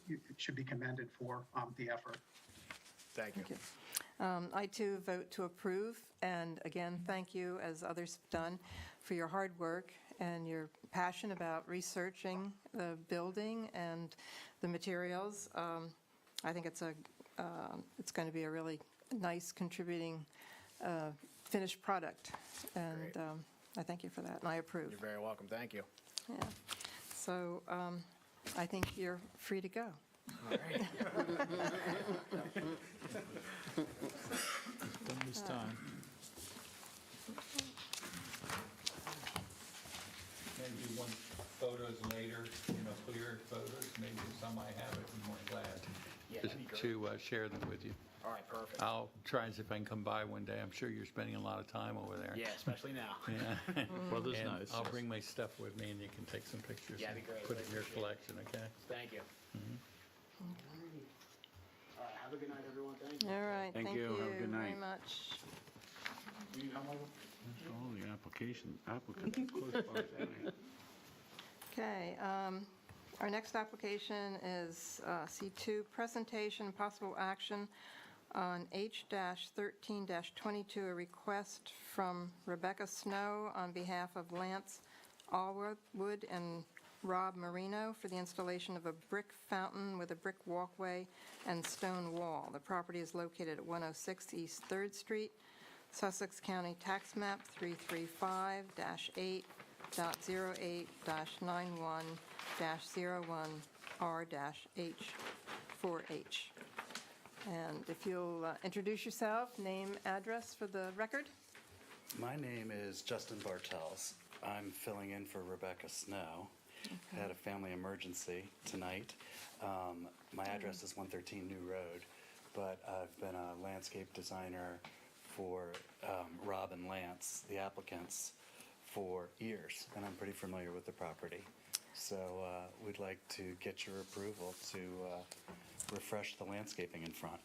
Speaker 7: it should be commended for the effort.
Speaker 2: Thank you.
Speaker 1: Thank you. I too vote to approve, and again, thank you, as others have done, for your hard work and your passion about researching the building and the materials. I think it's going to be a really nice contributing finished product, and I thank you for that, and I approve.
Speaker 2: You're very welcome. Thank you.
Speaker 1: Yeah. So I think you're free to go.
Speaker 2: All right.
Speaker 6: Done this time.
Speaker 5: Maybe one photos later, clear photos, maybe some I have it, I'm more glad
Speaker 2: Yeah, that'd be great.
Speaker 5: to share them with you.
Speaker 2: All right, perfect.
Speaker 5: I'll try and see if I can come by one day. I'm sure you're spending a lot of time over there.
Speaker 2: Yeah, especially now.
Speaker 5: Yeah.
Speaker 6: Weather's
Speaker 5: And
Speaker 6: nice.
Speaker 5: I'll bring my stuff with me, and you can take some pictures.
Speaker 2: Yeah,
Speaker 5: and
Speaker 2: that'd be great.
Speaker 5: Put it in your
Speaker 2: Appreciate it.
Speaker 5: collection, okay?
Speaker 2: Thank you. All right, have a good night, everyone. Thank you.
Speaker 1: All right,
Speaker 8: Thank
Speaker 1: thank
Speaker 8: you.
Speaker 1: you
Speaker 8: Have a good
Speaker 1: very
Speaker 8: night.
Speaker 1: much.
Speaker 8: That's all the applicants close by tonight.
Speaker 1: Okay, our next application is C2, presentation and possible action on H-13-22, a request from Rebecca Snow on behalf of Lance Alwood and Rob Marino for the installation of a brick fountain with a brick walkway and stone wall. The property is located at 106 East 3rd Street, Sussex County Tax Map 335-8.08-01-R-H4H. And if you'll introduce yourself, name, address for the record.
Speaker 10: My name is Justin Bartels. I'm filling in for Rebecca Snow. I had a family emergency tonight. My address is 113 New Road, but I've been a landscape designer for Rob and Lance, the applicants, for years, and I'm pretty familiar with the property. So we'd like to get your approval to refresh the landscaping in front.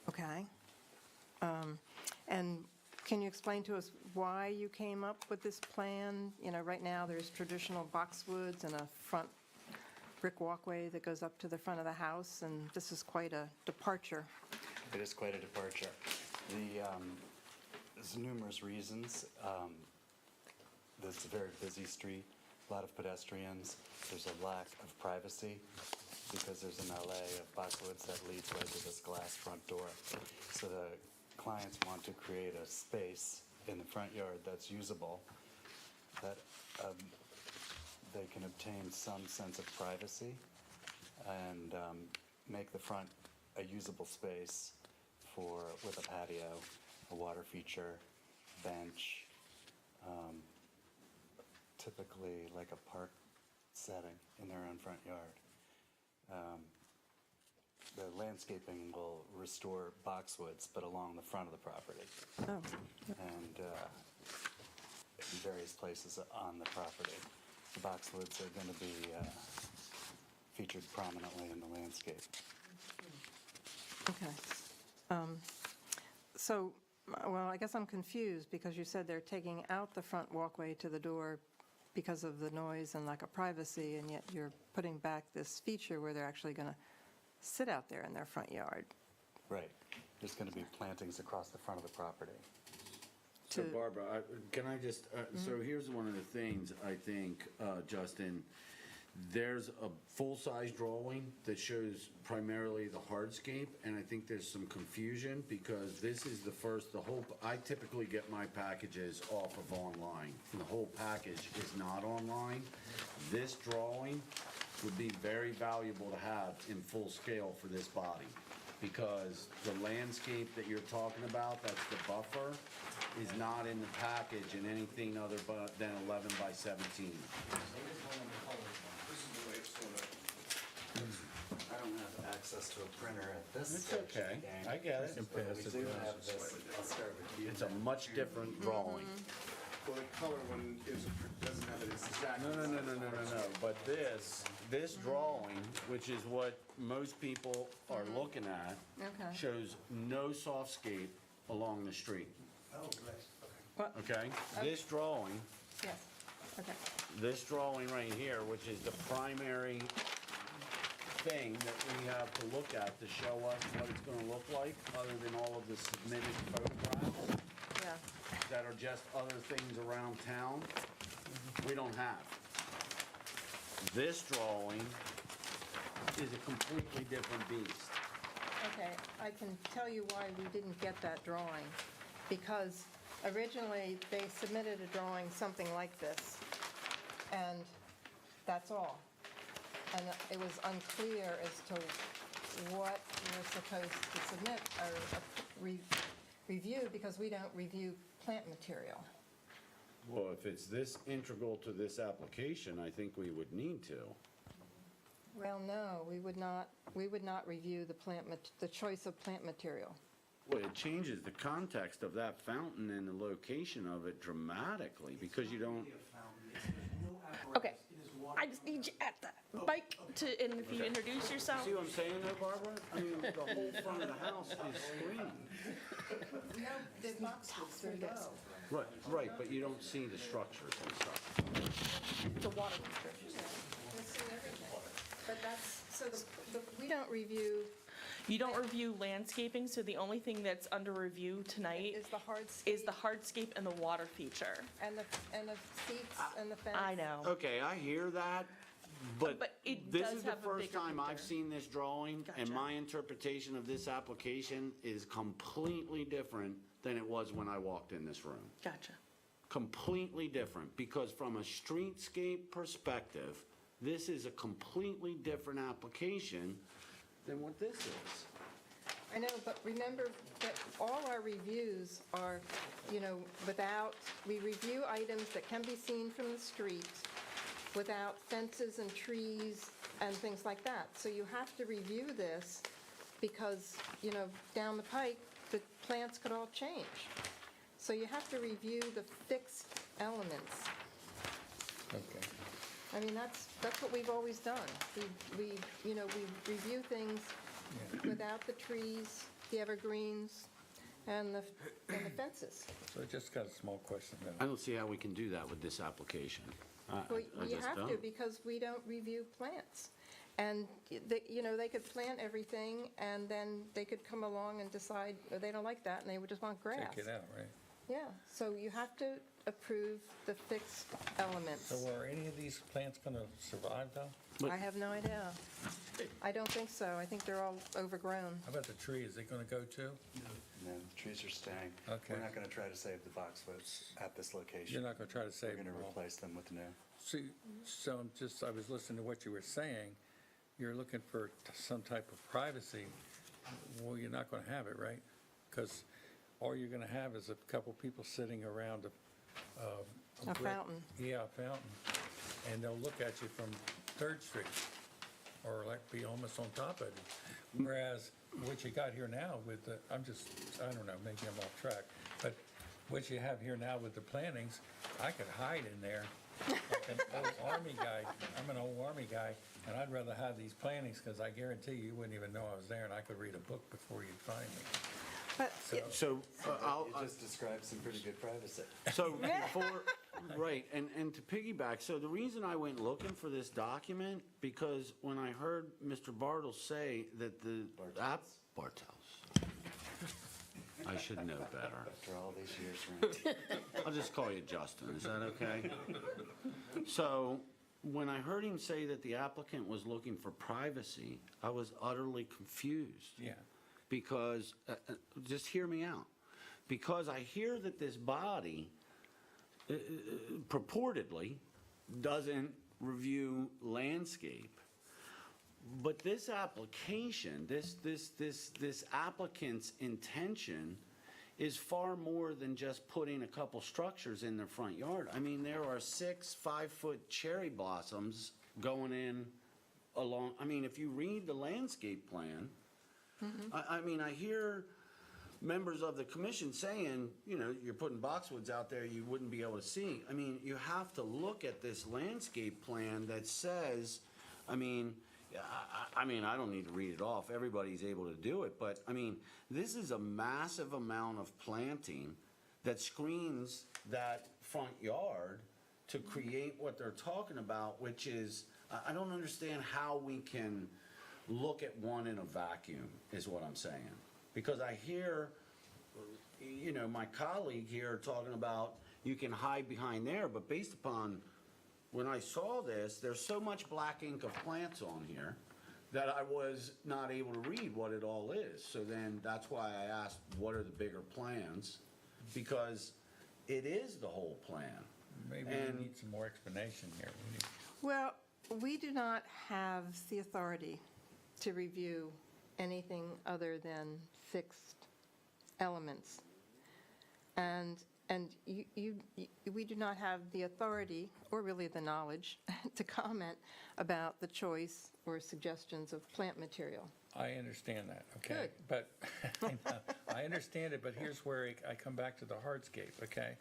Speaker 1: Okay. And can you explain to us why you came up with this plan? You know, right now, there's traditional boxwoods and a front brick walkway that goes up to the front of the house, and this is quite a departure.
Speaker 10: It is quite a departure. There's numerous reasons. It's a very busy street, a lot of pedestrians. There's a lack of privacy because there's an alley of boxwoods that leads right to this glass front door. So the clients want to create a space in the front yard that's usable, that they can obtain some sense of privacy and make the front a usable space with a patio, a water feature, bench, typically like a park setting in their own front yard. The landscaping will restore boxwoods, but along the front of the property
Speaker 1: Oh,
Speaker 10: and in various places on the property. The boxwoods are going to be featured prominently in the landscape.
Speaker 1: okay. So, well, I guess I'm confused because you said they're taking out the front walkway to the door because of the noise and lack of privacy, and yet you're putting back this feature where they're actually going to sit out there in their front yard.
Speaker 10: Right. There's going to be plantings across the front of the property.
Speaker 8: So
Speaker 1: To-
Speaker 8: Barbara, can I just, so here's one of the things, I think, Justin, there's a full-size drawing that shows primarily the hardscape, and I think there's some confusion because this is I typically get my packages off of online. The whole package is not online. This drawing would be very valuable to have in full scale for this body because the landscape that you're talking about, that's the buffer, is not in the package in anything other than 11 by 17.
Speaker 10: I don't have access to a printer at this
Speaker 8: It's
Speaker 10: stage.
Speaker 8: okay. I get it.
Speaker 10: But we do have this. I'll start with you.
Speaker 8: It's a much different drawing.
Speaker 11: Well, the color one doesn't have it exactly.
Speaker 8: No. But this drawing, which is what most people are looking at,
Speaker 1: Okay.
Speaker 8: shows no softscape along the street,
Speaker 10: Oh, right,
Speaker 1: What?
Speaker 8: okay? This drawing,
Speaker 1: Yes, okay.
Speaker 8: this drawing right here, which is the primary thing that we have to look at to show us what it's gonna look like, other than all of the submitted photographs
Speaker 1: Yeah,
Speaker 8: that are just other things around town, we don't have. This drawing is a completely different beast.
Speaker 1: okay. I can tell you why we didn't get that drawing. Because originally, they submitted a drawing something like this, and that's all. And it was unclear as to what we're supposed to submit or review, because we don't review plant material.
Speaker 8: Well, if it's this integral to this application, I think we would need to.
Speaker 1: Well, no, we would not review the choice of plant material.
Speaker 8: Well, it changes the context of that fountain and the location of it dramatically, because you don't,
Speaker 4: Okay, I just need you at the mic and if you introduce yourself.
Speaker 8: see what I'm saying though, Barbara? I mean, the whole front of the house is screened.
Speaker 1: No, the boxes are low.
Speaker 8: Right, but you don't see the structures and stuff.
Speaker 4: It's a water feature.
Speaker 1: We'll see everything. But that's, so we don't review,
Speaker 4: You don't review landscaping, so the only thing that's under review tonight
Speaker 1: is the hardscape.
Speaker 4: is the hardscape and the water feature.
Speaker 1: And the seats and the fence.
Speaker 4: I know.
Speaker 8: Okay, I hear that, but
Speaker 4: But it
Speaker 8: this
Speaker 4: does
Speaker 8: is the
Speaker 4: have a
Speaker 8: first
Speaker 4: bigger
Speaker 8: time I've
Speaker 4: picture.
Speaker 8: seen this drawing, and
Speaker 4: Gotcha.
Speaker 8: my interpretation of this application is completely different than it was when I walked in this room.
Speaker 4: Gotcha.
Speaker 8: Completely different, because from a streetscape perspective, this is a completely different application than what this is.
Speaker 1: I know, but remember that all our reviews are, we review items that can be seen from the street without fences and trees and things like that. So you have to review this because, down the pike, the plants could all change. So you have to review the fixed elements.
Speaker 6: Okay.
Speaker 1: I mean, that's what we've always done. We review things without the trees the evergreens and the fences.
Speaker 5: So I just got a small question
Speaker 8: I
Speaker 5: then.
Speaker 8: don't see how we can do that with this application.
Speaker 1: Well,
Speaker 8: I
Speaker 1: you
Speaker 8: just
Speaker 1: have to,
Speaker 8: don't.
Speaker 1: because we don't review plants. And, they could plant everything, and then they could come along and decide, oh, they don't like that, and they would just want grass.
Speaker 5: Take it out, right?
Speaker 1: Yeah, so you have to approve the fixed elements.
Speaker 5: So are any of these plants going to survive, though?
Speaker 1: I have no idea. I don't think so. I think they're all overgrown.
Speaker 5: How about the tree? Is it going to go too?
Speaker 10: No, the trees are staying.
Speaker 5: Okay.
Speaker 10: We're not going to try to save the boxwoods at this location.
Speaker 5: You're not going to try to
Speaker 10: We're
Speaker 5: save
Speaker 10: going
Speaker 5: them
Speaker 10: to
Speaker 5: all?
Speaker 10: replace them with new.
Speaker 5: See, so I was listening to what you were saying. You're looking for some type of privacy. Well, you're not going to have it, right? Because all you're going to have is a couple people sitting around
Speaker 1: A
Speaker 5: brick-
Speaker 1: fountain.
Speaker 5: Yeah, a fountain. And they'll look at you from 3rd Street, or like be almost on top of you. Whereas what you got here now with the, I don't know, maybe I'm off track, but what you have here now with the plantings, I could hide in there like an old army guy. I'm an old army guy, and I'd rather have these plantings because I guarantee you wouldn't even know I was there, and I could read a book before you'd find me.
Speaker 1: But,
Speaker 8: So,
Speaker 10: You just described some pretty good privacy.
Speaker 8: So right, and to piggyback, so the reason I went looking for this document, because when I heard Mr. Bartles say that the Bartels. I should know better.
Speaker 10: After all these years, Randy.
Speaker 8: I'll just call you Justin, is that okay? So, when I heard him say that the applicant was looking for privacy, I was utterly confused.
Speaker 5: Yeah.
Speaker 8: Because, just hear me out, because I hear that this body purportedly doesn't review landscape, but this application, this applicant's intention is far more than just putting a couple structures in their front yard. I mean, there are 6 5-foot cherry blossoms going in along, I mean, if you read the landscape plan, I mean, I hear members of the commission saying, you're putting boxwoods out there you wouldn't be able to see. I mean, you have to look at this landscape plan that says, I mean, I don't need to read it off. Everybody's able to do it. But, I mean, this is a massive amount of planting that screens that front yard to create what they're talking about, which is, I don't understand how we can look at one in a vacuum, is what I'm saying. Because I hear, my colleague here talking about you can hide behind there, but based upon when I saw this, there's so much black ink of plants on here that I was not able to read what it all is. So then that's why I asked, what are the bigger plans? Because it is the whole plan.
Speaker 5: Maybe
Speaker 8: And-
Speaker 5: we need some more explanation here.
Speaker 1: well, we do not have the authority to review anything other than fixed elements. And we do not have the authority, or really the knowledge, to comment about the choice or suggestions of plant material.
Speaker 5: I understand that, okay?
Speaker 1: Good.
Speaker 5: But, I understand it, but here's where I come back to the hardscape, okay?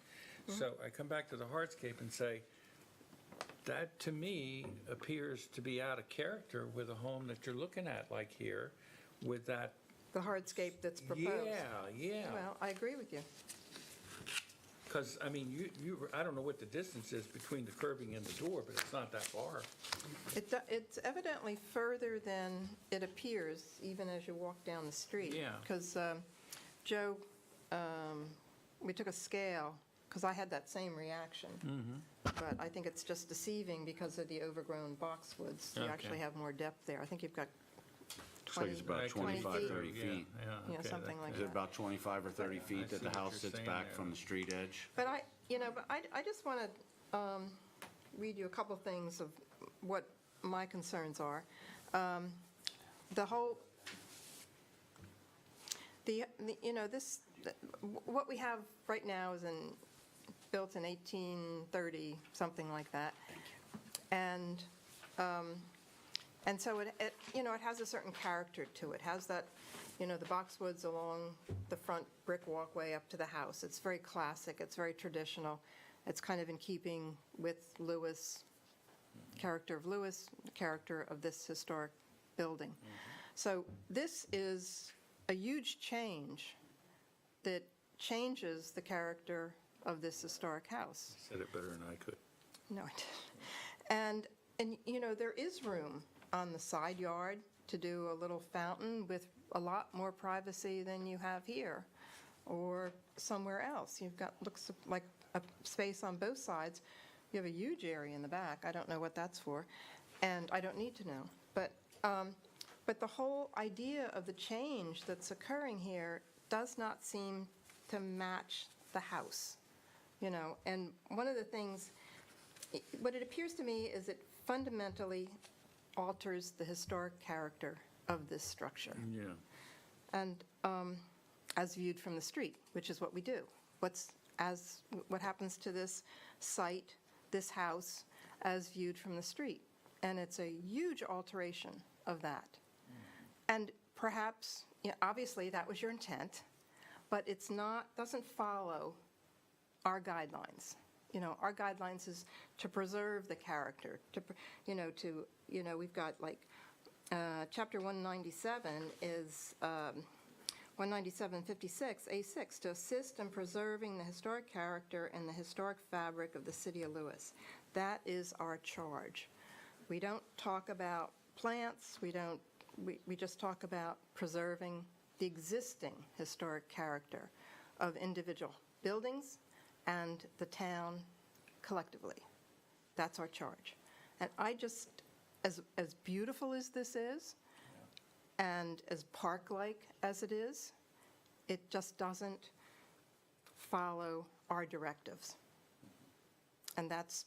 Speaker 5: So I come back to the hardscape and say, that to me appears to be out of character with a home that you're looking at, like here, with that.
Speaker 1: The hardscape that's proposed.
Speaker 5: Yeah.
Speaker 1: Well, I agree with you.
Speaker 5: Because, I mean, I don't know what the distance is between the curbing and the door, but it's not that far.
Speaker 1: It's evidently further than it appears, even as you walk down the street.
Speaker 5: Yeah.
Speaker 1: Because, Joe, we took a scale, because I had that same reaction. But I think it's just deceiving because of the overgrown boxwoods. You
Speaker 5: Okay.
Speaker 1: actually have more depth there. I think you've got
Speaker 8: Looks like it's
Speaker 1: 20,
Speaker 8: about 25,
Speaker 1: 20
Speaker 8: 30
Speaker 1: feet.
Speaker 8: feet.
Speaker 1: Yeah,
Speaker 5: okay,
Speaker 1: something like
Speaker 8: Is it
Speaker 1: that.
Speaker 8: about 25 or 30
Speaker 5: I
Speaker 8: feet that
Speaker 5: see
Speaker 8: the
Speaker 5: what
Speaker 8: house
Speaker 5: you're
Speaker 8: sits
Speaker 5: saying
Speaker 8: back
Speaker 5: there.
Speaker 8: from the street edge?
Speaker 1: But I just want to read you a couple things of what my concerns are. The whole, what we have right now is built in 1830, something like that. And so it has a certain character to it. It has that, the boxwoods along the front brick walkway up to the house. It's very classic. It's very traditional. It's kind of in keeping with Lewis, character of Lewis, the character of this historic building. So this is a huge change that changes the character of this historic house.
Speaker 5: Said it better than I could.
Speaker 1: No, I didn't. And there is room on the side yard to do a little fountain with a lot more privacy than you have here or somewhere else. You've got, looks like a space on both sides. You have a huge area in the back. I don't know what that's for, and I don't need to know. But the whole idea of the change that's occurring here does not seem to match the house, And one of the things, what it appears to me is it fundamentally alters the historic character of this structure.
Speaker 5: Yeah.
Speaker 1: And as viewed from the street, which is what we do. What happens to this site, this house, as viewed from the street? And it's a huge alteration of that. And perhaps, obviously, that was your intent, but doesn't follow our guidelines. Our guidelines is to preserve the character, we've got Chapter 197 is 19756, A6, to assist in preserving the historic character and the historic fabric of the city of Lewis. That is our charge. We don't talk about plants, we just talk about preserving the existing historic character of individual buildings and the town collectively. That's our charge. And I just, as beautiful as this is, and as park-like as it is, it just doesn't follow our directives. And that's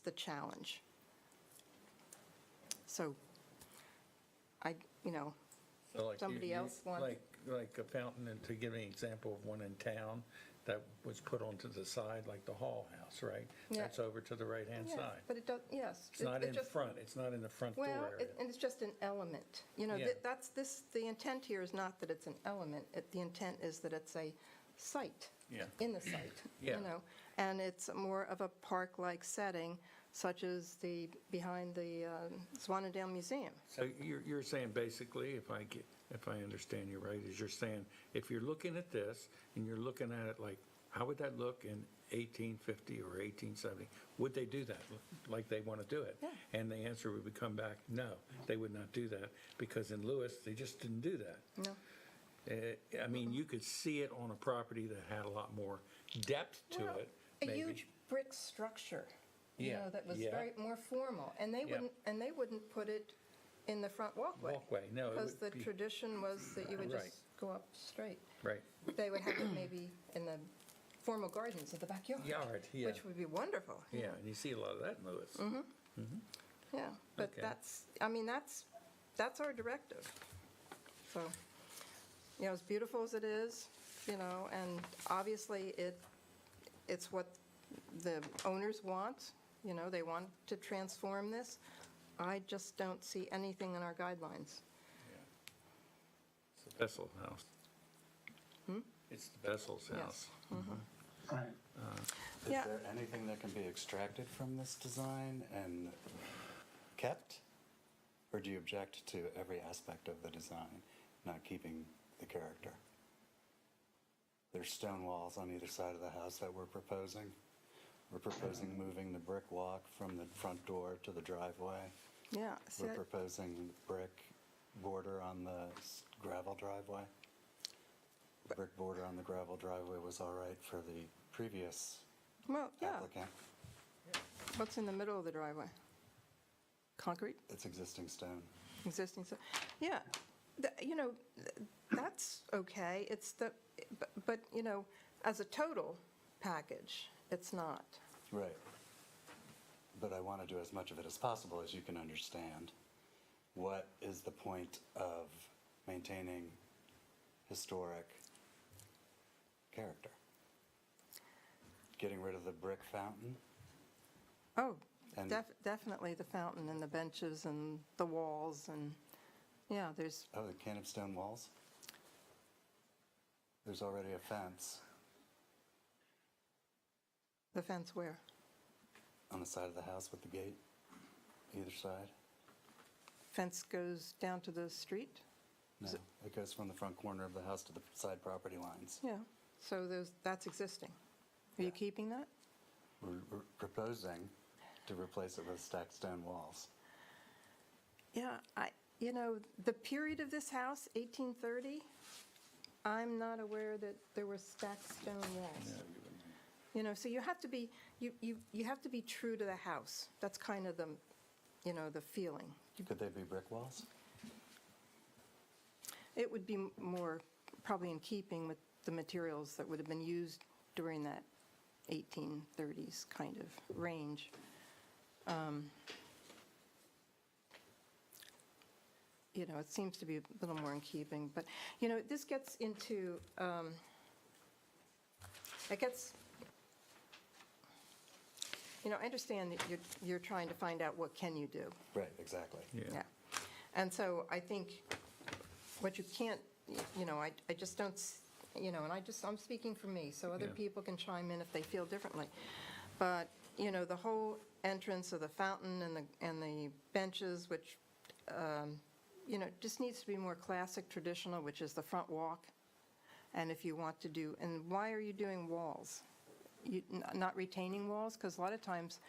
Speaker 1: the challenge. So,
Speaker 5: So like
Speaker 1: somebody else want...
Speaker 5: Like a fountain, and to give an example of one in town that was put onto the side, like the Hall House, right?
Speaker 1: Yeah.
Speaker 5: That's over to the right-hand
Speaker 1: Yeah,
Speaker 5: side.
Speaker 1: but it does, yes.
Speaker 5: It's not in front, it's not in the front door
Speaker 1: Well,
Speaker 5: area.
Speaker 1: and it's just an element.
Speaker 5: Yeah.
Speaker 1: The intent here is not that it's an element. The intent is that it's a site.
Speaker 5: Yeah.
Speaker 1: In the site.
Speaker 5: Yeah.
Speaker 1: And it's more of a park-like setting, such as behind the Swanendale Museum.
Speaker 5: So you're saying basically, if I understand you right, is you're saying, if you're looking at this, and you're looking at it like, how would that look in 1850 or 1870? Would they do that, like they want to do it?
Speaker 1: Yeah.
Speaker 5: And the answer would come back, no, they would not do that, because in Lewis, they just didn't do that.
Speaker 1: No.
Speaker 5: I mean, you could see it on a property that had a lot more depth to
Speaker 1: Well,
Speaker 5: it,
Speaker 1: a
Speaker 5: maybe.
Speaker 1: huge brick structure,
Speaker 5: Yeah,
Speaker 1: that was
Speaker 5: yeah.
Speaker 1: very more formal. And they wouldn't put it in the front walkway.
Speaker 5: No, it
Speaker 1: Because the
Speaker 5: would be,
Speaker 1: tradition was that you would
Speaker 5: Right.
Speaker 1: just go up straight.
Speaker 5: right,
Speaker 1: They would have it maybe in the formal gardens of the backyard.
Speaker 5: yard, yeah.
Speaker 1: Which would be wonderful.
Speaker 5: Yeah, and you see a lot of that in Lewis.
Speaker 1: Yeah, but
Speaker 5: Okay.
Speaker 1: that's our directive. So, as beautiful as it is, and obviously it's what the owners want, they want to transform this. I just don't see anything in our guidelines.
Speaker 5: It's the Bessel's house. It's the Bessel's
Speaker 1: Yes.
Speaker 5: house.
Speaker 7: Right.
Speaker 10: Is
Speaker 1: Yeah.
Speaker 10: there anything that can be extracted from this design and kept? Or do you object to every aspect of the design not keeping the character? There's stone walls on either side of the house that we're proposing. We're proposing moving the brick walk from the front door to the driveway.
Speaker 1: Yeah. see,
Speaker 10: We're proposing brick border on the gravel driveway. The brick border on the gravel driveway was all right for the previous
Speaker 1: Well, yeah.
Speaker 10: applicant.
Speaker 1: What's in the middle of the driveway? Concrete?
Speaker 10: It's existing stone.
Speaker 1: Existing, so, yeah, that's okay, but, as a total package, it's not.
Speaker 10: Right. But I want to do as much of it as possible, as you can understand. What is the point of maintaining historic character? Getting rid of the brick fountain?
Speaker 1: Oh,
Speaker 10: And-
Speaker 1: definitely the fountain and the benches and the walls and, yeah, there's,
Speaker 10: Oh, the can of stone walls? There's already a fence
Speaker 1: the fence where?
Speaker 10: on the side of the house with the gate, either side.
Speaker 1: Fence goes down to the street?
Speaker 10: No, it goes from the front corner of the house to the side property lines.
Speaker 1: Yeah, so that's existing. Are you
Speaker 10: Yeah.
Speaker 1: keeping that?
Speaker 10: We're proposing to replace it with stacked stone walls.
Speaker 1: Yeah, the period of this house, 1830, I'm not aware that there were stacked stone walls. So you have to be, you have to be true to the house. That's kind of the feeling.
Speaker 10: Could they be brick walls?
Speaker 1: It would be more probably in keeping with the materials that would have been used during that 1830s kind of range. It seems to be a little more in keeping, but, this gets into, I understand that you're trying to find out what can you do.
Speaker 10: Right, exactly.
Speaker 1: Yeah. And so I think what you can't, I just don't, and I'm speaking for me, so other
Speaker 5: Yeah.
Speaker 1: people can chime in if they feel differently. But, the whole entrance of the fountain and the benches, which, just needs to be more classic, traditional, which is the front walk. And if you want to do, and why are you doing walls? Not retaining walls? Because a lot of times,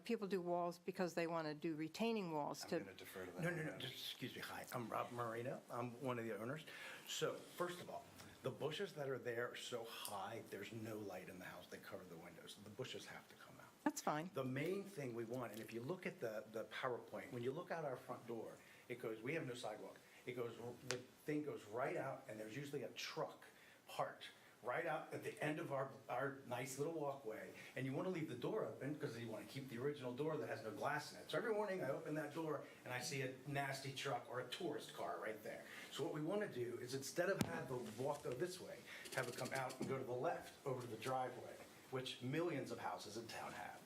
Speaker 1: people do walls because they want to do retaining walls to.
Speaker 10: I'm going to defer to that.
Speaker 12: No, just excuse me. Hi, I'm Rob Marino. I'm one of the owners. So, first of all, the bushes that are there are so high, there's no light in the house. They cover the windows. The bushes have to come out.
Speaker 1: That's fine.
Speaker 12: The main thing we want, and if you look at the PowerPoint, when you look out our front door, it goes, we have no sidewalk. The thing goes right out, and there's usually a truck parked right out at the end of our nice little walkway, and you want to leave the door open because you want to keep the original door that has no glass in it. So every morning I open that door and I see a nasty truck or a tourist car right there. So what we want to do is instead of have the walk go this way, have it come out and go to the left over to the driveway, which millions of houses in town have,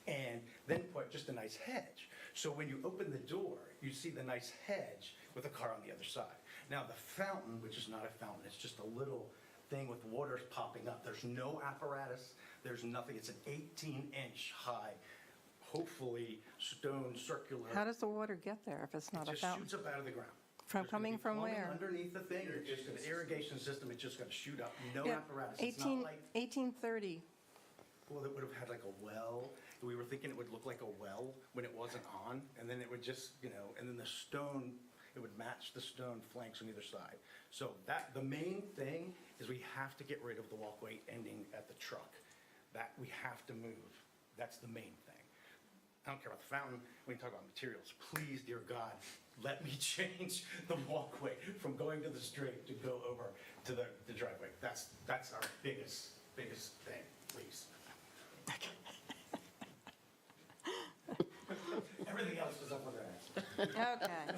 Speaker 12: and then put just a nice hedge. So when you open the door, you see the nice hedge with a car on the other side. Now the fountain, which is not a fountain, it's just a little thing with water popping up. There's no apparatus. There's nothing. It's an 18-inch high, hopefully stone circular.
Speaker 1: How does the water get there if it's not a
Speaker 12: It just
Speaker 1: fountain?
Speaker 12: shoots up out of the ground.
Speaker 1: From
Speaker 12: There's gonna
Speaker 1: coming
Speaker 12: be
Speaker 1: from
Speaker 12: plumbing
Speaker 1: where?
Speaker 12: Underneath the thing, it's just an irrigation system. It's just going to shoot up. No
Speaker 1: Yeah,
Speaker 12: apparatus. It's not like,
Speaker 1: 1830.
Speaker 12: well, it would have had like a well. We were thinking it would look like a well when it wasn't on, and then it would just, and then the stone, it would match the stone flanks on either side. So the main thing is we have to get rid of the walkway ending at the truck. That we have to move. That's the main thing. I don't care about the fountain. We can talk about materials. Please, dear God, let me change the walkway from going to the street to go over to the driveway. That's our biggest thing, please. Everything else is up with that.
Speaker 1: Okay.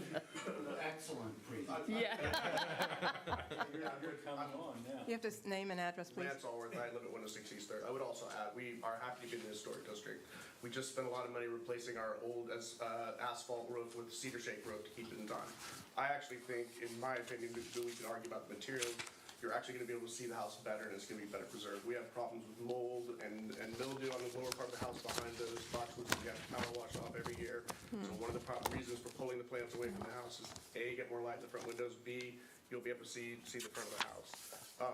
Speaker 8: Excellent presentation.
Speaker 4: Yeah.
Speaker 1: You have to name and address, please.
Speaker 11: Lance Alworth, I live at 106 East 3rd. I would also add, we are happy to be in the historic district. We just spent a lot of money replacing our old asphalt roof with cedar shake roof to keep it in time. I actually think, in my opinion, we can argue about the materials. You're actually going to be able to see the house better, and it's going to be better preserved. We have problems with mold and mildew on the lower part of the house behind those boxwoods. We have to power wash off every year. So one of the reasons for pulling the plants away from the house is A, get more light in the front windows, B, you'll be able to see the front of the house.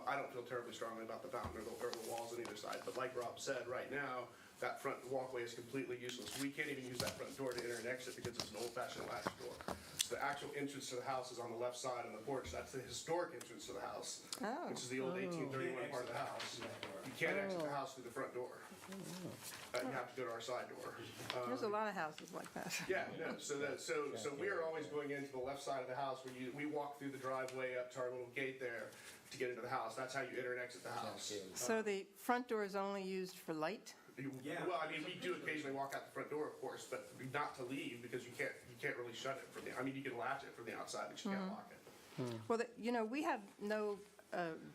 Speaker 11: I don't feel terribly strongly about the fountain or the walls on either side, but like Rob said, right now, that front walkway is completely useless. We can't even use that front door to enter and exit because it's an old-fashioned latch door. So the actual entrance to the house is on the left side on the porch. That's the historic entrance to the house, which is the old 1831 part of the house. You can't exit the house through the front door. You have to go to our side door.
Speaker 1: There's a lot of houses like that.
Speaker 11: Yeah, no, so we are always going into the left side of the house where we walk through the driveway up to our little gate there to get into the house. That's how you enter and exit the house.
Speaker 1: So the front door is only used for light?
Speaker 11: Well, I mean, we do occasionally walk out the front door, of course, but not to leave because you can't really shut it from the, I mean, you can latch it from the outside, but you can't lock it.
Speaker 1: Well, we have no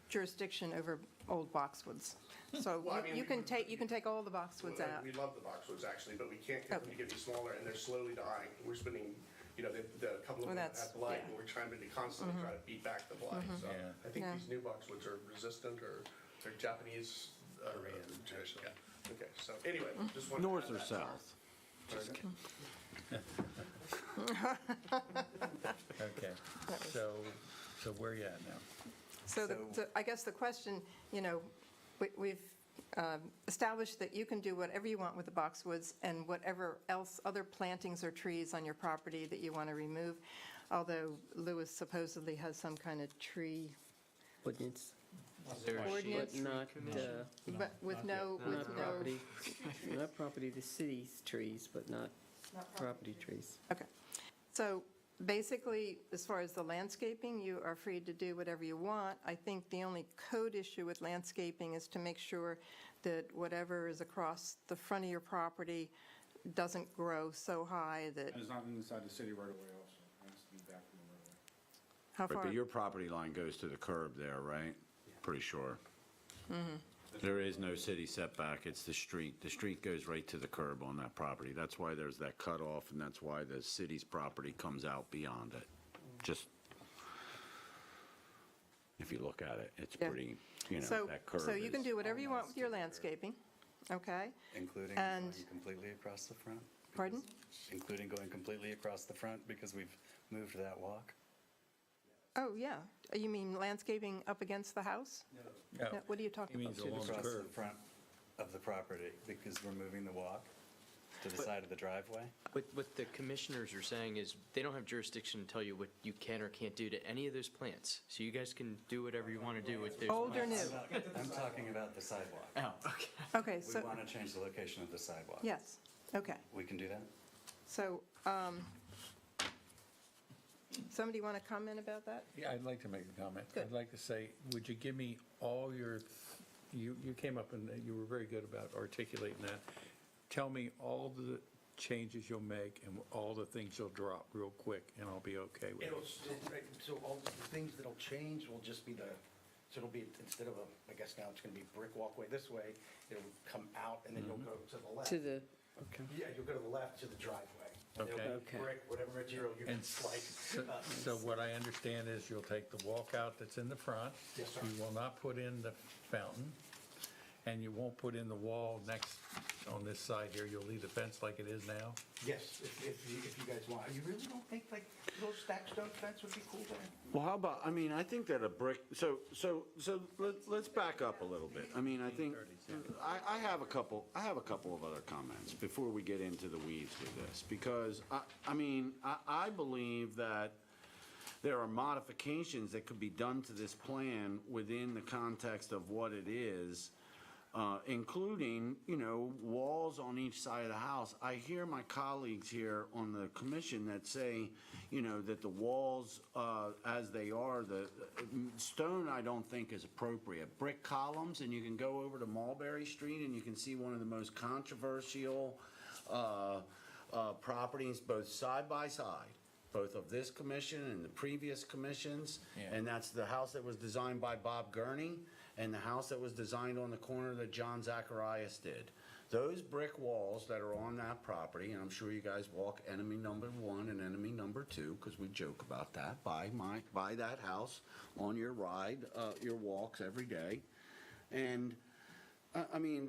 Speaker 1: jurisdiction over old boxwoods. So
Speaker 11: Well, I mean,
Speaker 1: you can take all the boxwoods out.
Speaker 11: We love the boxwoods actually, but we can't get them to get any smaller and they're slowly dying. We're spending, the couple of them that have blight and we're trying to constantly try to beat back the blight. So I think these new boxwoods are resistant or they're Japanese. Tradition. Yeah. Okay, so anyway, just wanted to
Speaker 8: North
Speaker 11: add
Speaker 8: or
Speaker 11: that.
Speaker 8: south?
Speaker 11: Sorry.
Speaker 5: Okay, so where you at now?
Speaker 1: So I guess the question, we've established that you can do whatever you want with the boxwoods and whatever else, other plantings or trees on your property that you want to remove, although Lewis supposedly has some kind of tree,
Speaker 3: Ordinance,
Speaker 1: Ordinance.
Speaker 3: but not,
Speaker 1: but with no,
Speaker 3: not property, not property, the city's trees, but not property trees.
Speaker 1: Okay. So basically, as far as the landscaping, you are free to do whatever you want. I think the only code issue with landscaping is to make sure that whatever is across the front of your property doesn't grow so high that,
Speaker 2: And it's not inside the city right away also. It has to be back from the roadway.
Speaker 1: how
Speaker 8: Right,
Speaker 1: far?
Speaker 8: but your property line goes to the curb there, right? Pretty sure. There is no city setback, it's the street. The street goes right to the curb on that property. That's why there's that cutoff, and that's why the city's property comes out beyond it. Just, if you look at it, it's
Speaker 1: Yeah.
Speaker 8: pretty,
Speaker 1: So,
Speaker 8: that curb
Speaker 1: so you can
Speaker 8: is-
Speaker 1: do whatever you want with your landscaping, okay?
Speaker 10: Including
Speaker 1: And-
Speaker 10: going completely across the front?
Speaker 1: Pardon?
Speaker 10: Including going completely across the front because we've moved that walk?
Speaker 1: Oh, yeah. You mean landscaping up against the house?
Speaker 5: No,
Speaker 1: No, what are you talking
Speaker 5: he
Speaker 1: about?
Speaker 5: means along the
Speaker 10: Across the
Speaker 5: curb.
Speaker 10: front of the property because we're moving the walk to the side of the driveway?
Speaker 9: What the commissioners are saying is they don't have jurisdiction to tell you what you can or can't do to any of those plants. So you guys can do whatever you want to do with those.
Speaker 1: Old or new?
Speaker 10: I'm talking about the sidewalk.
Speaker 9: Oh, okay.
Speaker 1: Okay,
Speaker 10: We
Speaker 1: so,
Speaker 10: want to change the location of the sidewalk.
Speaker 1: yes, okay.
Speaker 10: We can do that?
Speaker 1: So, somebody want to comment about that?
Speaker 5: Yeah, I'd like to make a comment.
Speaker 1: Good.
Speaker 5: I'd like to say, would you give me all your, you came up and you were very good about articulating that. Tell me all the changes you'll make and all the things you'll drop real quick, and I'll be okay with it.
Speaker 12: So all the things that'll change will just be so it'll be, instead of I guess now it's going to be brick walkway this way, it'll come out and then you'll go to the left.
Speaker 3: To the, okay.
Speaker 12: Yeah, you'll go to the left to the driveway. And it'll
Speaker 5: Okay.
Speaker 12: be brick, whatever material you
Speaker 5: And
Speaker 12: like.
Speaker 5: so what I understand is you'll take the walkout that's in the front.
Speaker 12: Yes, sir.
Speaker 5: You will not put in the fountain, and you won't put in the wall next, on this side here. You'll leave the fence like it is now?
Speaker 12: Yes, if you guys want. You really don't think like a little stacked stone fence would be cool there?
Speaker 8: Well, how about, I think that a brick, so let's back up a little bit. I mean, I think, I have a couple of other comments before we get into the weeds with this. Because, I believe that there are modifications that could be done to this plan within the context of what it is, including, walls on each side of the house. I hear my colleagues here on the commission that say, that the walls, as they are, the stone I don't think is appropriate. Brick columns, and you can go over to Mulberry Street and you can see one of the most controversial properties, both side by side, both of this commission and the previous commissions.
Speaker 5: Yeah.
Speaker 8: And that's the house that was designed by Bob Gurney and the house that was designed on the corner that John Zacharias did. Those brick walls that are on that property, and I'm sure you guys walk enemy number 1 and enemy number 2, because we joke about that, by that house on your ride, your walks every day. And,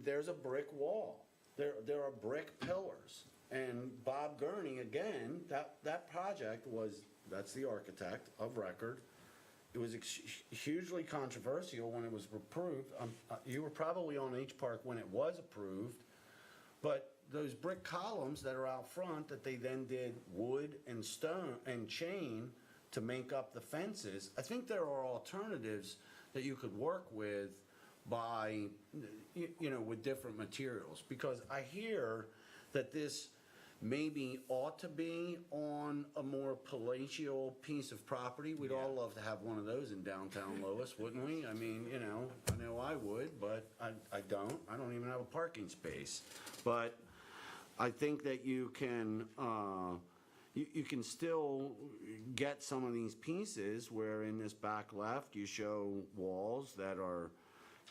Speaker 8: there's a brick wall. There are brick pillars. And Bob Gurney, again, that project was, that's the architect of record. It was hugely controversial when it was approved. You were probably on HPARC when it was approved, but those brick columns that are out front that they then did wood and stone and chain to make up the fences, I think there are alternatives that you could work with by, with different materials. Because I hear that this maybe ought to be on a more palatial piece of property. We'd all love to have one of those in downtown Lois, wouldn't we? I know I would, but I don't. I don't even have a parking space. But I think that you can still get some of these pieces where in this back left you show walls that are,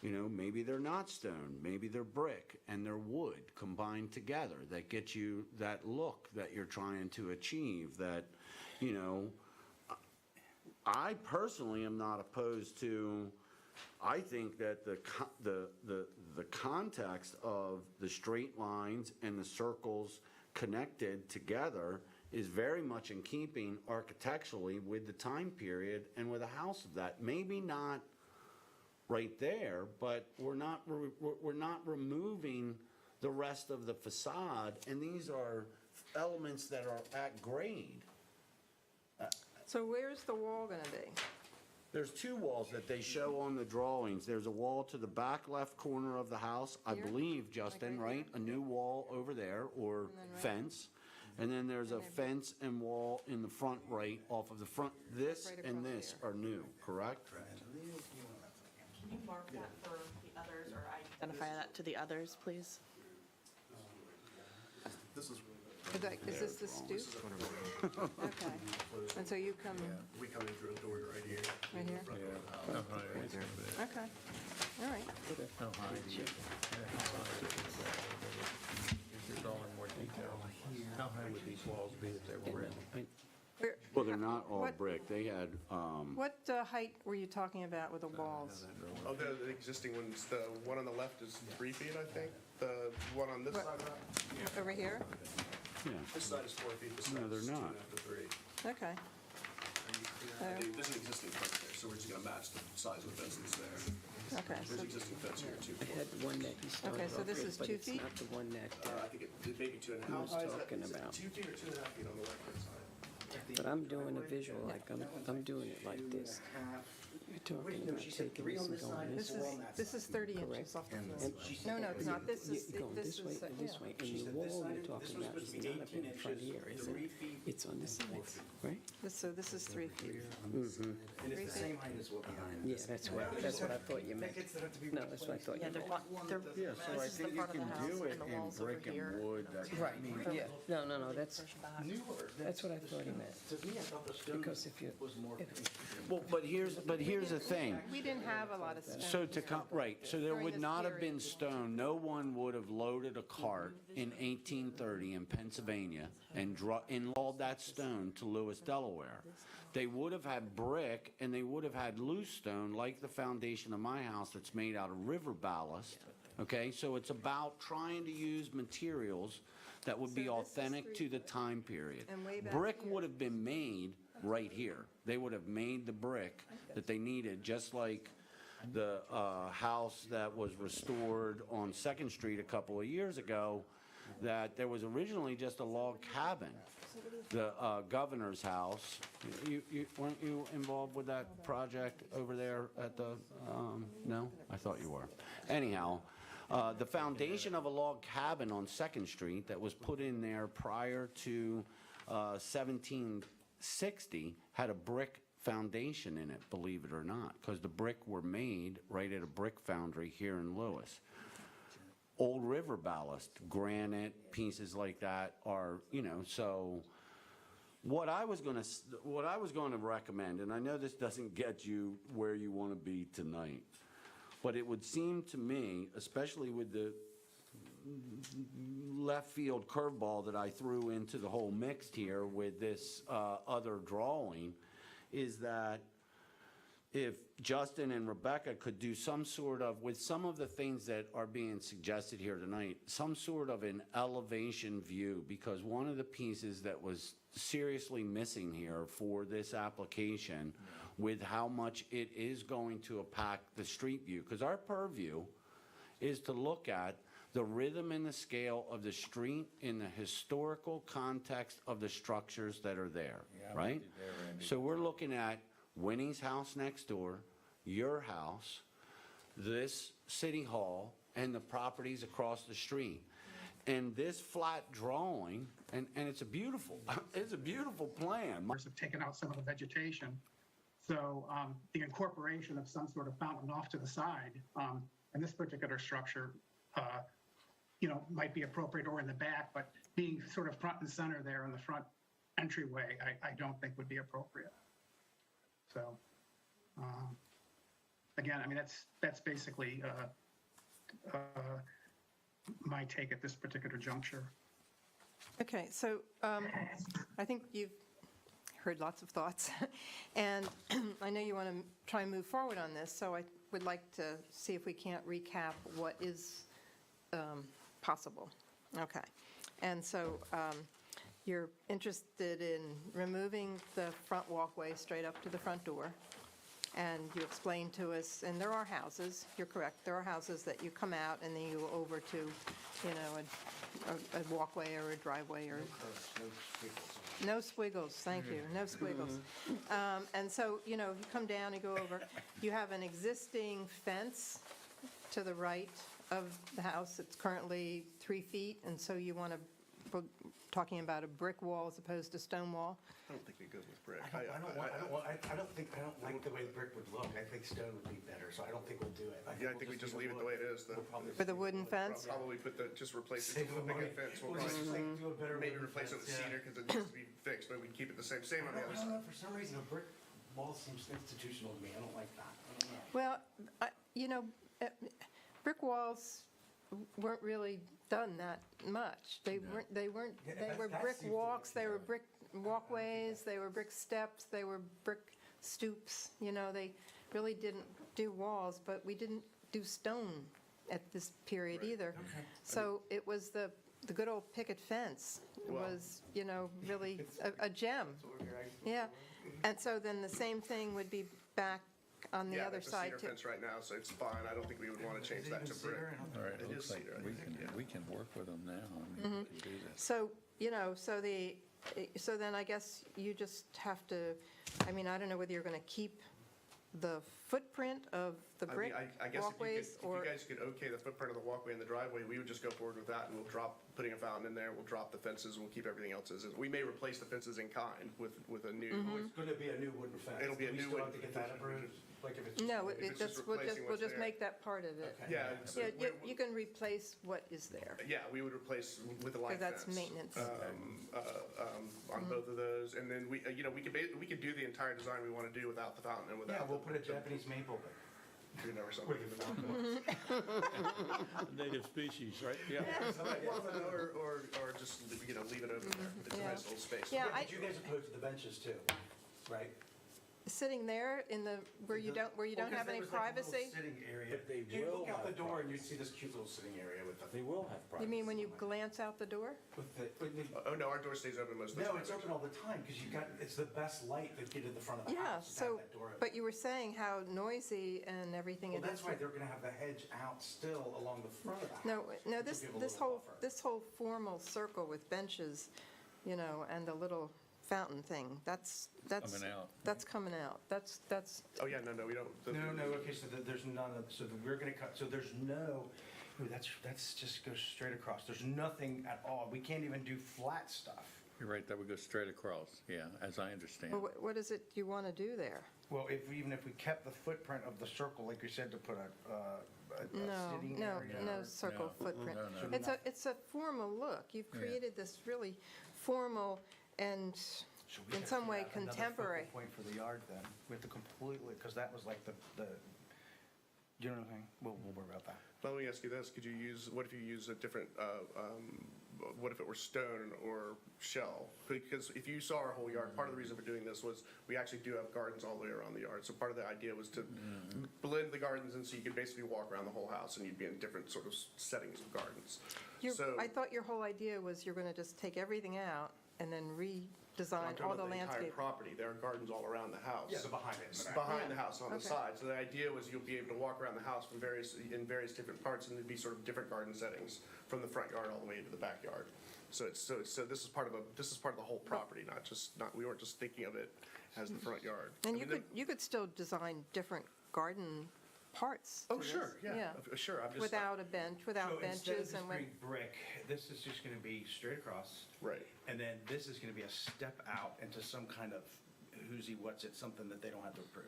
Speaker 8: maybe they're not stone, maybe they're brick and they're wood combined together that get you that look that you're trying to achieve. That, I personally am not opposed to. I think that the context of the straight lines and the circles connected together is very much in keeping architecturally with the time period and with a house of that. Maybe not right there, but we're not removing the rest of the facade, and these are elements that are at grade.
Speaker 1: So where's the wall going to be?
Speaker 8: There's two walls that they show on the drawings. There's a wall to the back left corner of the house, I
Speaker 1: Here?
Speaker 8: believe, Justin,
Speaker 1: Like right
Speaker 8: right? A new wall over there, or
Speaker 1: then right-
Speaker 8: fence. And then there's a
Speaker 1: And then-
Speaker 8: fence and wall in the front right off of the front. This
Speaker 1: Right
Speaker 8: and
Speaker 1: across
Speaker 8: this
Speaker 1: here.
Speaker 8: are new, correct?
Speaker 4: Can you mark that for the others, or identify that to the others, please?
Speaker 11: This is,
Speaker 1: Is this the stoop? Okay. And so you come
Speaker 11: we come in through a door right here.
Speaker 1: right here? Okay, all right.
Speaker 5: How high do you, here's all in more detail. How high would these walls be if they were in?
Speaker 1: Where-
Speaker 8: Well, they're not all
Speaker 1: What-
Speaker 8: brick. They had,
Speaker 1: What height were you talking about with the walls?
Speaker 11: Oh, the existing ones, the one on the left is 3 feet, I think. The one on this
Speaker 1: What?
Speaker 11: side,
Speaker 1: Over here?
Speaker 8: yeah.
Speaker 11: this side is 4 feet, this
Speaker 8: No,
Speaker 11: side
Speaker 8: they're
Speaker 11: is
Speaker 8: not.
Speaker 11: 2.5 to 3.
Speaker 1: Okay.
Speaker 11: There's an existing fence there, so we're just gonna match the size of the fence that's there.
Speaker 1: Okay,
Speaker 11: There's
Speaker 1: so,
Speaker 11: existing fence here too.
Speaker 3: I had one that he started
Speaker 1: Okay, so
Speaker 3: off
Speaker 1: this
Speaker 3: with,
Speaker 1: is
Speaker 3: but
Speaker 1: 2
Speaker 3: it's
Speaker 1: feet?
Speaker 3: not the one that,
Speaker 11: I think it may be 2.5.
Speaker 3: He was
Speaker 11: How high is that?
Speaker 3: talking
Speaker 11: Is it
Speaker 3: about.
Speaker 11: 2 feet or 2.5 feet on the left-hand side?
Speaker 3: but I'm doing a visual, like I'm doing it like this. You're talking about taking this and going
Speaker 1: this is 30 inches off the floor. No, no, it's not, this is,
Speaker 3: You're going
Speaker 1: this
Speaker 3: this way
Speaker 1: is,
Speaker 3: and this way, and the wall you're talking about is not up in the front here, is it? It's on the sides, right?
Speaker 1: So this is 3 feet.
Speaker 12: And it's the same height as what we have.
Speaker 3: Yeah, that's what I thought you meant. No, that's what I thought
Speaker 4: Yeah,
Speaker 3: you
Speaker 4: they're,
Speaker 3: meant.
Speaker 8: Yeah, so I
Speaker 4: this is the
Speaker 8: think you
Speaker 4: front of
Speaker 8: can
Speaker 4: the house,
Speaker 8: do it
Speaker 4: and the
Speaker 8: in
Speaker 4: walls over
Speaker 8: brick and
Speaker 4: here.
Speaker 8: wood.
Speaker 3: Right, yeah, no, that's
Speaker 12: Newer.
Speaker 3: what I thought he meant.
Speaker 12: To me, I thought the stone
Speaker 3: Because if you,
Speaker 12: was more.
Speaker 8: Well, but here's the thing.
Speaker 1: We didn't have a lot of stone.
Speaker 8: So to come, right, so there
Speaker 1: During
Speaker 8: would
Speaker 1: this
Speaker 8: not have
Speaker 1: period.
Speaker 8: been stone. No one would have loaded a cart in 1830 in Pennsylvania and hauled that stone to Lewis, Delaware. They would have had brick and they would have had loose stone like the foundation of my house that's made out of river ballast. Okay, so it's about trying to use materials that would be
Speaker 1: So this is
Speaker 8: authentic
Speaker 1: 3
Speaker 8: to the time period.
Speaker 1: And way back
Speaker 8: Brick
Speaker 1: here.
Speaker 8: would have been made right here. They would have made the brick that they needed, just like the house that was restored on Second Street a couple of years ago, that there was originally just a log cabin, the governor's house. Weren't you involved with that project over there at the, no? I thought you were. Anyhow, the foundation of a log cabin on Second Street that was put in there prior to 1760 had a brick foundation in it, believe it or not, because the brick were made right at a brick foundry here in Lewis. Old river ballast, granite, pieces like that are, so what I was going to recommend, and I know this doesn't get you where you want to be tonight, but it would seem to me, especially with the left field curveball that I threw into the whole mix here with this other drawing, is that if Justin and Rebecca could do some sort of, with some of the things that are being suggested here tonight, some sort of an elevation view, because one of the pieces that was seriously missing here for this application with how much it is going to impact the street view, because our purview is to look at the rhythm and the scale of the street in the historical context of the structures that are there, right? So we're looking at Winnie's house next door, your house, this city hall, and the properties across the street. And this flat drawing, and it's a beautiful plan.
Speaker 7: Have taken out some of the vegetation. So the incorporation of some sort of fountain off to the side in this particular structure, might be appropriate, or in the back, but being sort of front and center there in the front entryway, I don't think would be appropriate. So again, I mean, that's basically my take at this particular juncture.
Speaker 1: Okay, so I think you've heard lots of thoughts, and I know you want to try and move forward on this, so I would like to see if we can't recap what is possible. Okay. And so you're interested in removing the front walkway straight up to the front door. And you explained to us, and there are houses, you're correct, there are houses that you come out and then you go over to, you know, a walkway or a driveway or. No squiggles, thank you, no squiggles. And so, you know, you come down, you go over, you have an existing fence to the right of the house. It's currently 3 feet, and so you want to, talking about a brick wall as opposed to stone wall.
Speaker 11: I don't think we go with brick.
Speaker 12: I don't like the way the brick would look. I think stone would be better, so I don't think we'll do it.
Speaker 11: Yeah, I think we just leave it the way it is.
Speaker 1: For the wooden fence?
Speaker 11: Probably just replace it with a bigger fence. We'll probably maybe replace it with cedar because it needs to be fixed, but we can keep it the same on the other
Speaker 12: I don't
Speaker 11: side.
Speaker 12: know, for some reason, a brick wall seems institutional to me. I don't like that. I don't know.
Speaker 1: Well, you know, brick walls weren't really done that much. They were
Speaker 12: that
Speaker 1: brick
Speaker 12: seems to
Speaker 1: walks,
Speaker 12: be
Speaker 1: they were brick walkways, they were brick steps, they were brick stoops. You know, they really didn't do walls, but we didn't do stone at this period either. So it was the good old picket fence was, you know, really a gem. Yeah. And so then the same thing would be back on the other side
Speaker 11: Yeah,
Speaker 1: too.
Speaker 11: it's a cedar fence right now, so it's fine. I don't think we would want to change that to brick.
Speaker 5: All right,
Speaker 11: It
Speaker 5: looks
Speaker 11: is
Speaker 5: like
Speaker 11: cedar, I
Speaker 5: we
Speaker 11: think,
Speaker 5: can,
Speaker 11: yeah.
Speaker 5: we can work with them now. I mean, we can do this.
Speaker 1: So, you know, so then I guess you just have to, I mean, I don't know whether you're going to keep the footprint of the
Speaker 11: I
Speaker 1: brick
Speaker 11: mean, I guess
Speaker 1: walkways
Speaker 11: if you
Speaker 1: or,
Speaker 11: guys could okay the footprint of the walkway and the driveway, we would just go forward with that and we'll drop, putting a fountain in there, we'll drop the fences, we'll keep everything else as is. We may replace the fences in kind with a new.
Speaker 12: It's going to be a new wooden fence.
Speaker 11: It'll be a
Speaker 12: Do we
Speaker 11: new
Speaker 12: still have
Speaker 11: wooden
Speaker 12: to get that
Speaker 11: fence.
Speaker 12: approved? Like if it's
Speaker 1: no,
Speaker 11: it's just
Speaker 1: we'll
Speaker 11: replacing
Speaker 1: we'll
Speaker 11: what's
Speaker 1: just
Speaker 11: there.
Speaker 1: make that part of it.
Speaker 12: Okay.
Speaker 11: Yeah. so
Speaker 1: Yeah, you can replace what is there.
Speaker 11: Yeah, we would replace with a light
Speaker 1: Because
Speaker 11: fence.
Speaker 1: that's maintenance.
Speaker 11: On both of those, and then we, you know, we could do the entire design we want to do without the fountain and
Speaker 12: Yeah,
Speaker 11: without.
Speaker 12: we'll put a Japanese maple there.
Speaker 11: You never something in the mountain.
Speaker 6: Native species, right? Yeah.
Speaker 11: Or just, you know, leave it open there. It's a
Speaker 1: Yeah.
Speaker 11: nice little space.
Speaker 1: Yeah,
Speaker 12: But you guys opposed to the benches too, right?
Speaker 1: Sitting there in the, where you don't have any privacy?
Speaker 12: Sitting area.
Speaker 3: But they
Speaker 12: You
Speaker 3: will
Speaker 12: look out the
Speaker 3: have
Speaker 12: door and you see this cute little sitting area with the.
Speaker 3: They will have
Speaker 1: You
Speaker 3: privacy.
Speaker 1: mean when you glance out the door?
Speaker 11: Oh, no, our door stays open most of the time.
Speaker 12: No, it's open all the time because you got, it's the best light that get to the front of the
Speaker 1: Yeah,
Speaker 12: house. is to have
Speaker 1: so,
Speaker 12: that door open.
Speaker 1: but you were saying how noisy and everything
Speaker 12: Well,
Speaker 1: it is.
Speaker 12: that's why they're gonna have the hedge out still along the front of the house.
Speaker 1: No,
Speaker 12: which will
Speaker 1: this
Speaker 12: give a little
Speaker 1: whole,
Speaker 12: buffer.
Speaker 1: this whole formal circle with benches, you know, and the little fountain thing, that's.
Speaker 5: Coming out.
Speaker 1: That's coming out. That's,
Speaker 11: Oh, yeah, no, we don't.
Speaker 12: No, okay, so there's none of, so we're gonna cut, so there's no, ooh, that's just goes straight across. There's nothing at all. We can't even do flat stuff.
Speaker 5: You're right, that would go straight across, yeah, as I understand.
Speaker 1: well, what is it you want to do there?
Speaker 12: Well, even if we kept the footprint of the circle, like you said, to put a
Speaker 1: No,
Speaker 12: sitting
Speaker 1: no,
Speaker 12: area.
Speaker 1: no circle
Speaker 5: No.
Speaker 1: footprint.
Speaker 5: No, no.
Speaker 1: It's a formal look. You've
Speaker 5: Yeah.
Speaker 1: created this really formal and
Speaker 12: So we
Speaker 1: in
Speaker 12: gotta
Speaker 1: some
Speaker 12: figure
Speaker 1: way
Speaker 12: out another
Speaker 1: contemporary.
Speaker 12: focal point for the yard then. We have to completely, because that was like the, you know what I'm saying? We'll worry about that.
Speaker 11: Let me ask you this, what if you use a different, what if it were stone or shell? Because if you saw our whole yard, part of the reason for doing this was we actually do have gardens all the way around the yard. So part of the idea was to blend the gardens and so you could basically walk around the whole house and you'd be in different sort of settings of gardens. So
Speaker 1: I thought your whole idea was you're going to just take everything out and then redesign
Speaker 11: I'm talking
Speaker 1: all the
Speaker 11: about entire
Speaker 1: landscape.
Speaker 11: property. There are gardens all around the house.
Speaker 12: Yeah, so behind it. in the back.
Speaker 11: Behind the house on the
Speaker 1: Okay.
Speaker 11: side. So the idea was you'll be able to walk around the house in various different parts and there'd be sort of different garden settings from the front yard all the way into the backyard. So this is part of the whole property, we weren't just thinking of it as the front yard.
Speaker 1: And
Speaker 11: I mean,
Speaker 1: you could still design different garden parts to
Speaker 11: Oh,
Speaker 1: this.
Speaker 11: sure, yeah, sure. I'm just
Speaker 1: Without a bench, without
Speaker 12: So instead of
Speaker 1: benches
Speaker 12: this
Speaker 1: and with,
Speaker 12: being brick, this is just gonna be straight across.
Speaker 11: Right.
Speaker 12: And then this is gonna be a step out into some kind of who's-he, what's-it, something that they don't have to approve.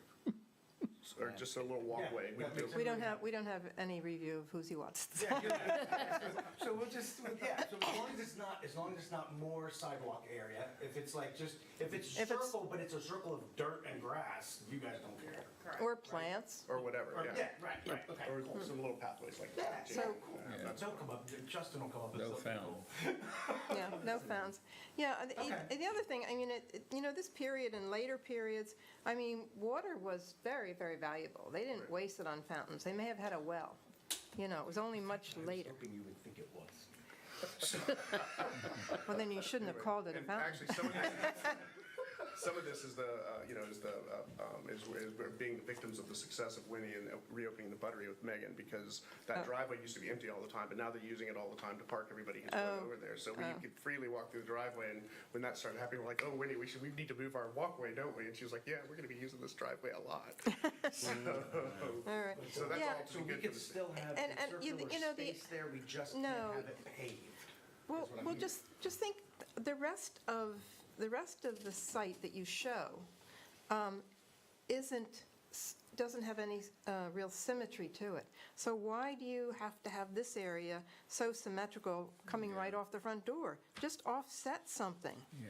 Speaker 11: Or just a little walkway.
Speaker 12: Yeah, that makes
Speaker 1: we don't have any review of who's he wants.
Speaker 12: Yeah, so we'll just, yeah, so as long as it's not more sidewalk area, if it's like just, if it's
Speaker 1: If it's-
Speaker 12: circle, but it's a circle of dirt and grass, you guys don't care.
Speaker 1: Or plants.
Speaker 11: Or whatever,
Speaker 12: Or-
Speaker 11: yeah.
Speaker 12: right, okay.
Speaker 11: Or some little pathways like that.
Speaker 12: Yeah,
Speaker 11: too.
Speaker 1: so-
Speaker 11: That's
Speaker 12: Don't come up, Justin will come up with
Speaker 5: No
Speaker 12: something
Speaker 5: fountain.
Speaker 12: cool.
Speaker 1: Yeah, no fountains. Yeah,
Speaker 12: Okay.
Speaker 1: the other thing, I mean, you know, this period and later periods, I mean, water was very, very valuable. They didn't waste it on fountains. They may have had a well. You know, it was only much later.
Speaker 12: I was hoping you would think it was.
Speaker 1: Well, then you shouldn't have called it a
Speaker 11: And
Speaker 1: fountain.
Speaker 11: actually, some of this is we're being the victims of the success of Winnie and reopening the Buttery with Megan, because that driveway used to be empty all the time, but now they're using it all the time to park. Everybody can go over there, so we could freely walk through the driveway. And when that started happening, we're like, "Oh, Winnie, we need to move our walkway, don't we?" And she was like, "Yeah, we're going to be using this driveway a lot."
Speaker 1: All right.
Speaker 11: So that's
Speaker 1: Yeah.
Speaker 11: all to
Speaker 12: So
Speaker 11: be
Speaker 12: we
Speaker 11: good for
Speaker 12: could
Speaker 11: the
Speaker 12: still have
Speaker 1: And- and
Speaker 12: the
Speaker 1: you
Speaker 12: circular
Speaker 1: know, the-
Speaker 12: space there, we just
Speaker 1: No.
Speaker 12: can't have it paved.
Speaker 1: Well, just think, the rest of the site that you show doesn't have any real symmetry to it. So why do you have to have this area so symmetrical coming right off the front door? Just offset something.
Speaker 5: Yeah.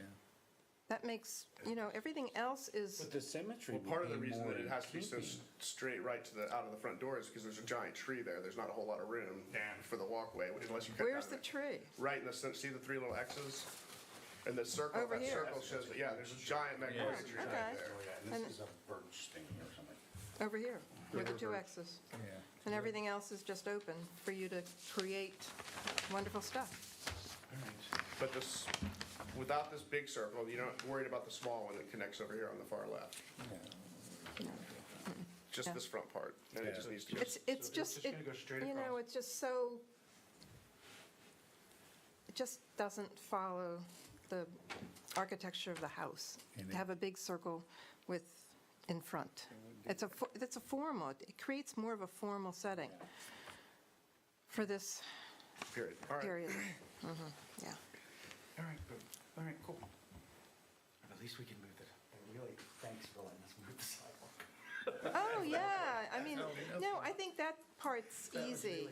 Speaker 1: That makes, everything else is,
Speaker 8: But the symmetry
Speaker 11: Well, part of the
Speaker 8: would be
Speaker 11: reason
Speaker 8: more
Speaker 11: that it
Speaker 8: in
Speaker 11: has to be so
Speaker 8: keeping.
Speaker 11: straight right to out of the front door is because there's a giant tree there. There's not a whole lot of room for the walkway, unless you cut
Speaker 1: where's
Speaker 11: down
Speaker 1: the tree?
Speaker 11: right in the center. See the three little X's? And the circle,
Speaker 1: Over
Speaker 11: that
Speaker 1: here.
Speaker 11: circle shows that, there's a giant magnolia tree
Speaker 1: okay.
Speaker 11: right there.
Speaker 1: And
Speaker 8: This is a birch thing or something.
Speaker 1: over here, where the two X's.
Speaker 5: Yeah.
Speaker 1: And everything else is just open for you to create wonderful stuff.
Speaker 11: But without this big circle, you're not worried about the small one that connects over here on the far left. Just
Speaker 1: Yeah.
Speaker 11: this front part, and it just needs to go.
Speaker 1: It's just,
Speaker 12: just gonna go straight
Speaker 1: you know,
Speaker 12: across.
Speaker 1: it's just so, it just doesn't follow the architecture of the house, to have a big circle in front. It's a formal, it creates more of a formal setting for this
Speaker 11: Period. All right.
Speaker 1: period. Yeah.
Speaker 12: All right, good. All right, cool. At least we can move it. And really, thanks for letting us move the sidewalk.
Speaker 1: Oh, yeah, I mean, no, I think that part's easy.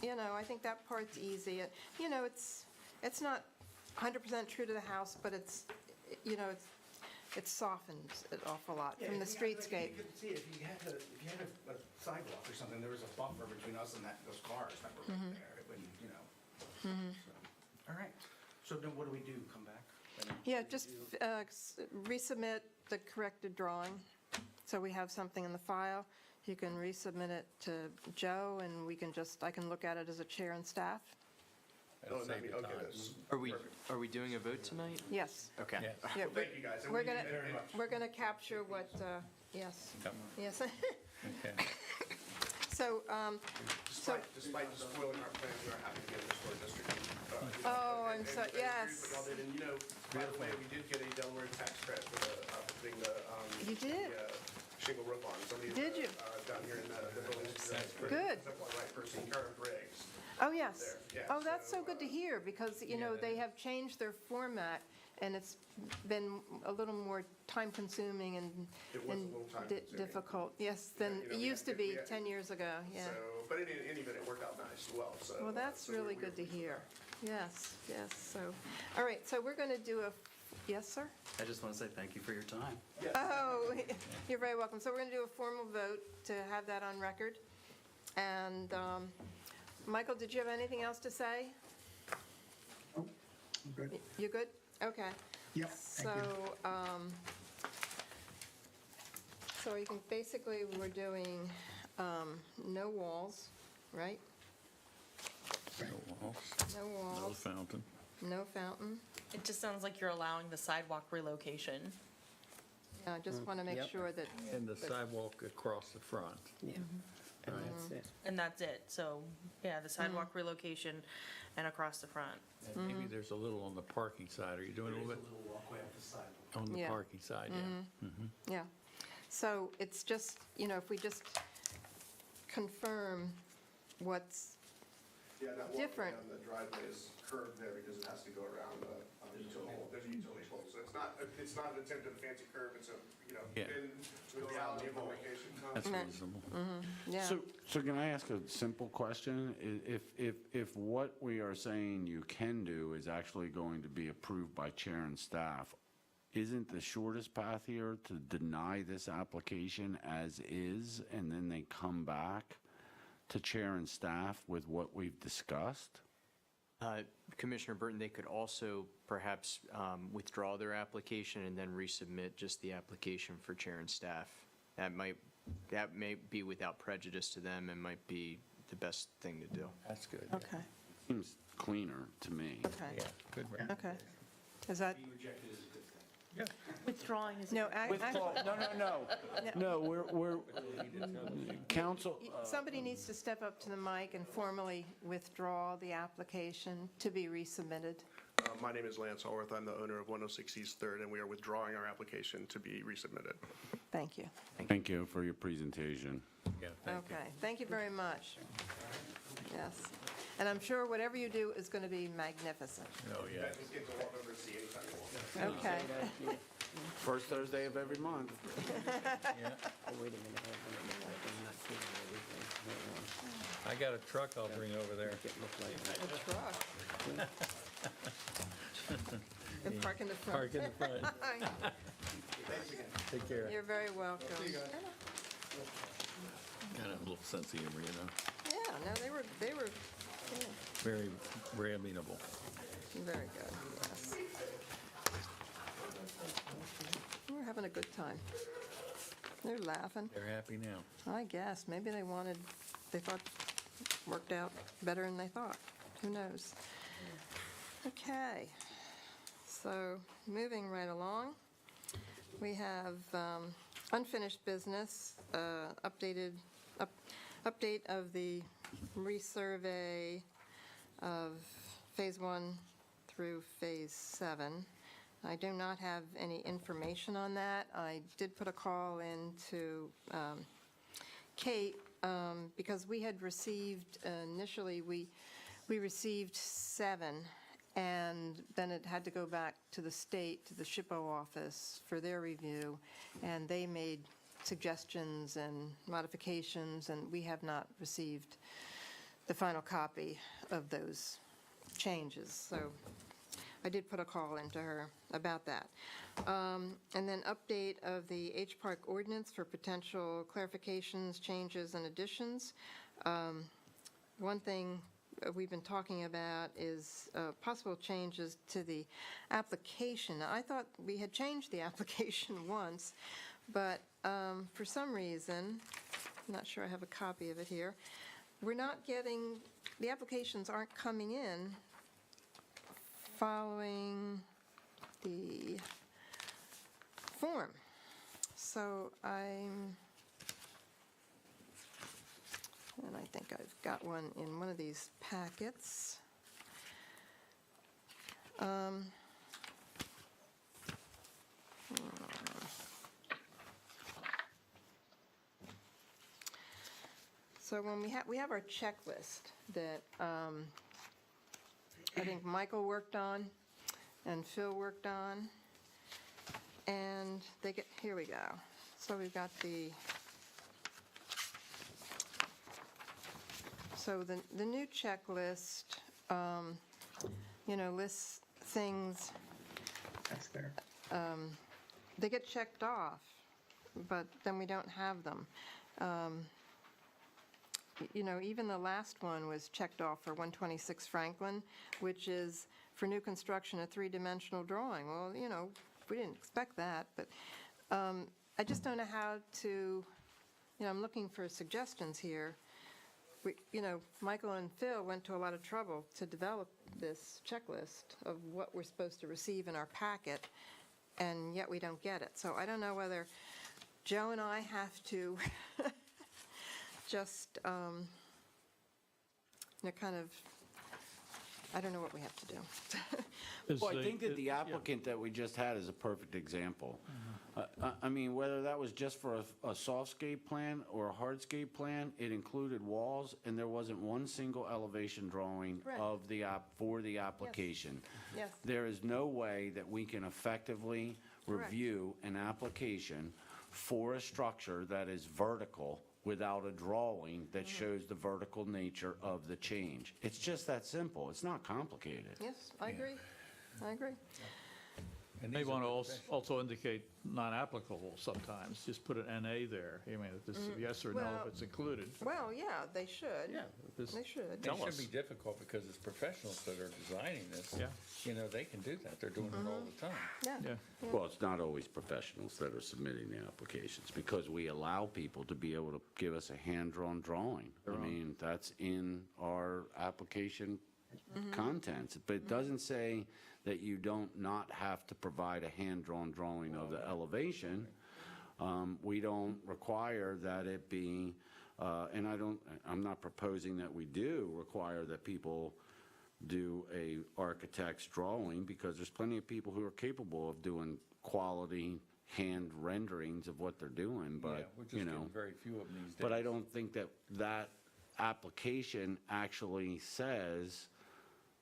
Speaker 1: I think that part's easy. It's not 100% true to the house, but it softens an awful lot from the streetscape.
Speaker 12: You could see, if you had a sidewalk or something, there was a buffer between us and those cars that were right there. It wouldn't, so. All right. So then what do we do? Come back?
Speaker 1: Yeah, just resubmit the corrected drawing, so we have something in the file. You can resubmit it to Joe, and I can look at it as a chair and staff.
Speaker 11: Oh, okay, that's.
Speaker 9: Are we doing a vote tonight?
Speaker 1: yes.
Speaker 9: Okay.
Speaker 5: Yeah.
Speaker 1: Yeah,
Speaker 11: Well, thank you, guys. And
Speaker 1: We're
Speaker 11: we-
Speaker 1: gonna,
Speaker 11: and-
Speaker 1: we're gonna capture what, yes,
Speaker 5: Yep.
Speaker 1: yes.
Speaker 5: Okay.
Speaker 1: So,
Speaker 11: Despite spoiling our plans, we are happy to get in the historic district.
Speaker 1: Oh, I'm so-
Speaker 11: and
Speaker 1: yes.
Speaker 11: what y'all did. And by the way, we did get a Delaware tax credit for putting the.
Speaker 1: You did?
Speaker 11: Shingle roof on. Somebody,
Speaker 1: Did you?
Speaker 11: Down here in the building.
Speaker 1: Good.
Speaker 11: That's the right person, Karen Briggs.
Speaker 1: oh, yes.
Speaker 11: There, yeah,
Speaker 1: Oh, that's so
Speaker 11: so,
Speaker 1: good to hear, because, they have changed their format, and it's been a little more time-consuming and
Speaker 11: It was a little time-consuming.
Speaker 1: difficult, yes, than
Speaker 11: Yeah,
Speaker 1: it
Speaker 11: we
Speaker 1: used to
Speaker 11: had-
Speaker 1: be
Speaker 11: we had-
Speaker 1: 10 years ago, yeah.
Speaker 11: So, but in any event, it worked out nice as well, so.
Speaker 1: Well, that's
Speaker 11: so
Speaker 1: really
Speaker 11: we-
Speaker 1: good to hear. Yes, yes, so, all right, so we're going to do yes, sir?
Speaker 10: I just want to say thank you for your time.
Speaker 1: Oh, you're very welcome. So we're going to do a formal vote to have that on record. And Michael, did you have anything else to say?
Speaker 7: Oh, I'm good.
Speaker 1: You good? Okay.
Speaker 7: Yep, thank you.
Speaker 1: So you can, basically, we're doing no walls, right?
Speaker 5: No walls,
Speaker 1: No
Speaker 5: no
Speaker 1: walls,
Speaker 5: fountain.
Speaker 1: no fountain.
Speaker 13: It just sounds like you're allowing the sidewalk relocation.
Speaker 1: Yeah, I just want to make
Speaker 3: Yep.
Speaker 1: sure that,
Speaker 5: And the sidewalk across the front.
Speaker 3: Yeah, and that's it.
Speaker 13: And that's it. So, yeah, the sidewalk relocation and across the front.
Speaker 5: And maybe there's a little on the parking side. Are you doing a little bit
Speaker 12: There's a little walkway up the sidewalk.
Speaker 5: on the
Speaker 1: Yeah.
Speaker 5: parking side? Yeah.
Speaker 1: yeah. So it's just, if we just confirm what's,
Speaker 11: Yeah, that walkway
Speaker 1: Different.
Speaker 11: on the driveway is curved there because it has to go around a utility pole. There's a utility pole, so it's not an attempt at a fancy curve, it's
Speaker 5: Yeah.
Speaker 11: in the reality of the location.
Speaker 5: That's
Speaker 1: Right.
Speaker 5: reasonable.
Speaker 1: yeah.
Speaker 8: So can I ask a simple question? If what we are saying you can do is actually going to be approved by chair and staff, isn't the shortest path here to deny this application as is, and then they come back to chair and staff with what we've discussed?
Speaker 9: Commissioner Burton, they could also perhaps withdraw their application and then resubmit just the application for chair and staff. That may be without prejudice to them and might be the best thing to do.
Speaker 5: That's good.
Speaker 1: Okay.
Speaker 8: Seems cleaner to me.
Speaker 1: Okay,
Speaker 6: Good.
Speaker 1: okay. Is that,
Speaker 13: Withdrawing is.
Speaker 1: no,
Speaker 8: No, we're, council,
Speaker 1: somebody needs to step up to the mic and formally withdraw the application to be resubmitted.
Speaker 11: My name is Lance Alworth. I'm the owner of 106 East 3rd, and we are withdrawing our application to be resubmitted.
Speaker 1: Thank you.
Speaker 8: thank you for your presentation.
Speaker 5: Yeah, thank you.
Speaker 1: Okay, thank you very much. Yes, and I'm sure whatever you do is going to be magnificent.
Speaker 5: Oh, yeah.
Speaker 11: Just get to walk over and see anytime you want.
Speaker 1: Okay.
Speaker 8: First Thursday of every month.
Speaker 3: Oh, wait a minute, I'm not seeing everything.
Speaker 5: I got a truck I'll bring over there.
Speaker 3: It looked like
Speaker 1: A truck. And park in the front.
Speaker 5: Park in the front. Take care.
Speaker 1: You're very welcome.
Speaker 5: Got a little sense of humor, you know.
Speaker 1: Yeah, no, they were yeah,
Speaker 5: Very, very amenable.
Speaker 1: very good, yes. We're having a good time. They're laughing,
Speaker 5: They're happy now.
Speaker 1: I guess. Maybe they thought it worked out better than they thought. Who knows? Okay, so moving right along, we have unfinished business, update of the resurvey of Phase 1 through Phase 7. I do not have any information on that. I did put a call in to Kate because we had received, initially, we received 7, and then it had to go back to the state, to the SHPO office for their review, and they made suggestions and modifications, and we have not received the final copy of those changes. So I did put a call into her about that. And then update of the HPARC ordinance for potential clarifications, changes, and additions. One thing we've been talking about is possible changes to the application. Now, I thought we had changed the application once, but for some reason, I'm not sure I have a copy of it here, we're not getting, the applications aren't coming in following the form. So and I think I've got one in one of these packets. So when we have our checklist that I think Michael worked on and Phil worked on, and here we go. So we've got so the new checklist, lists things.
Speaker 7: That's there.
Speaker 1: They get checked off, but then we don't have them. Even the last one was checked off for 126 Franklin, which is for new construction, a 3-dimensional drawing. Well, we didn't expect that, but I just don't know how to, I'm looking for suggestions here. Michael and Phil went to a lot of trouble to develop this checklist of what we're supposed to receive in our packet, and yet we don't get it. So I don't know whether Joe and I have to just, I don't know what we have to do.
Speaker 8: Well, I think that the applicant that we just had is a perfect example. I mean, whether that was just for a softscape plan or a hardscape plan, it included walls, and there wasn't one single elevation drawing
Speaker 1: Right.
Speaker 8: of for the application.
Speaker 1: Yes.
Speaker 8: There is no way that we can effectively
Speaker 1: Correct.
Speaker 8: review an application for a structure that is vertical without a drawing that shows the vertical nature of the change. It's just that simple. It's not complicated.
Speaker 1: Yes, I agree. I agree.
Speaker 6: And they want to also indicate non-applicable sometimes, just put an NA there. I mean, if this is yes or no,
Speaker 1: Well-
Speaker 6: if it's included.
Speaker 1: Well, yeah, they should.
Speaker 6: Yeah, this-
Speaker 1: They should.
Speaker 5: It
Speaker 6: Tell
Speaker 5: should
Speaker 6: us.
Speaker 5: be difficult because it's professionals that are designing this.
Speaker 6: Yeah.
Speaker 5: They can do that. They're doing it all the time.
Speaker 1: Yeah.
Speaker 6: Yeah.
Speaker 8: Well, it's not always professionals that are submitting the applications, because we allow people to be able to give us a hand-drawn drawing. I mean, that's in our application contents, but it doesn't say that you don't not have to provide a hand-drawn drawing of the elevation. We don't require that it be, and I'm not proposing that we do require that people do a architect's drawing, because there's plenty of people who are capable of doing quality hand renderings of what they're doing,
Speaker 5: Yeah,
Speaker 8: but,
Speaker 5: we're just
Speaker 8: you
Speaker 5: getting
Speaker 8: know.
Speaker 5: very few of them these days.
Speaker 8: But I don't think that that application actually says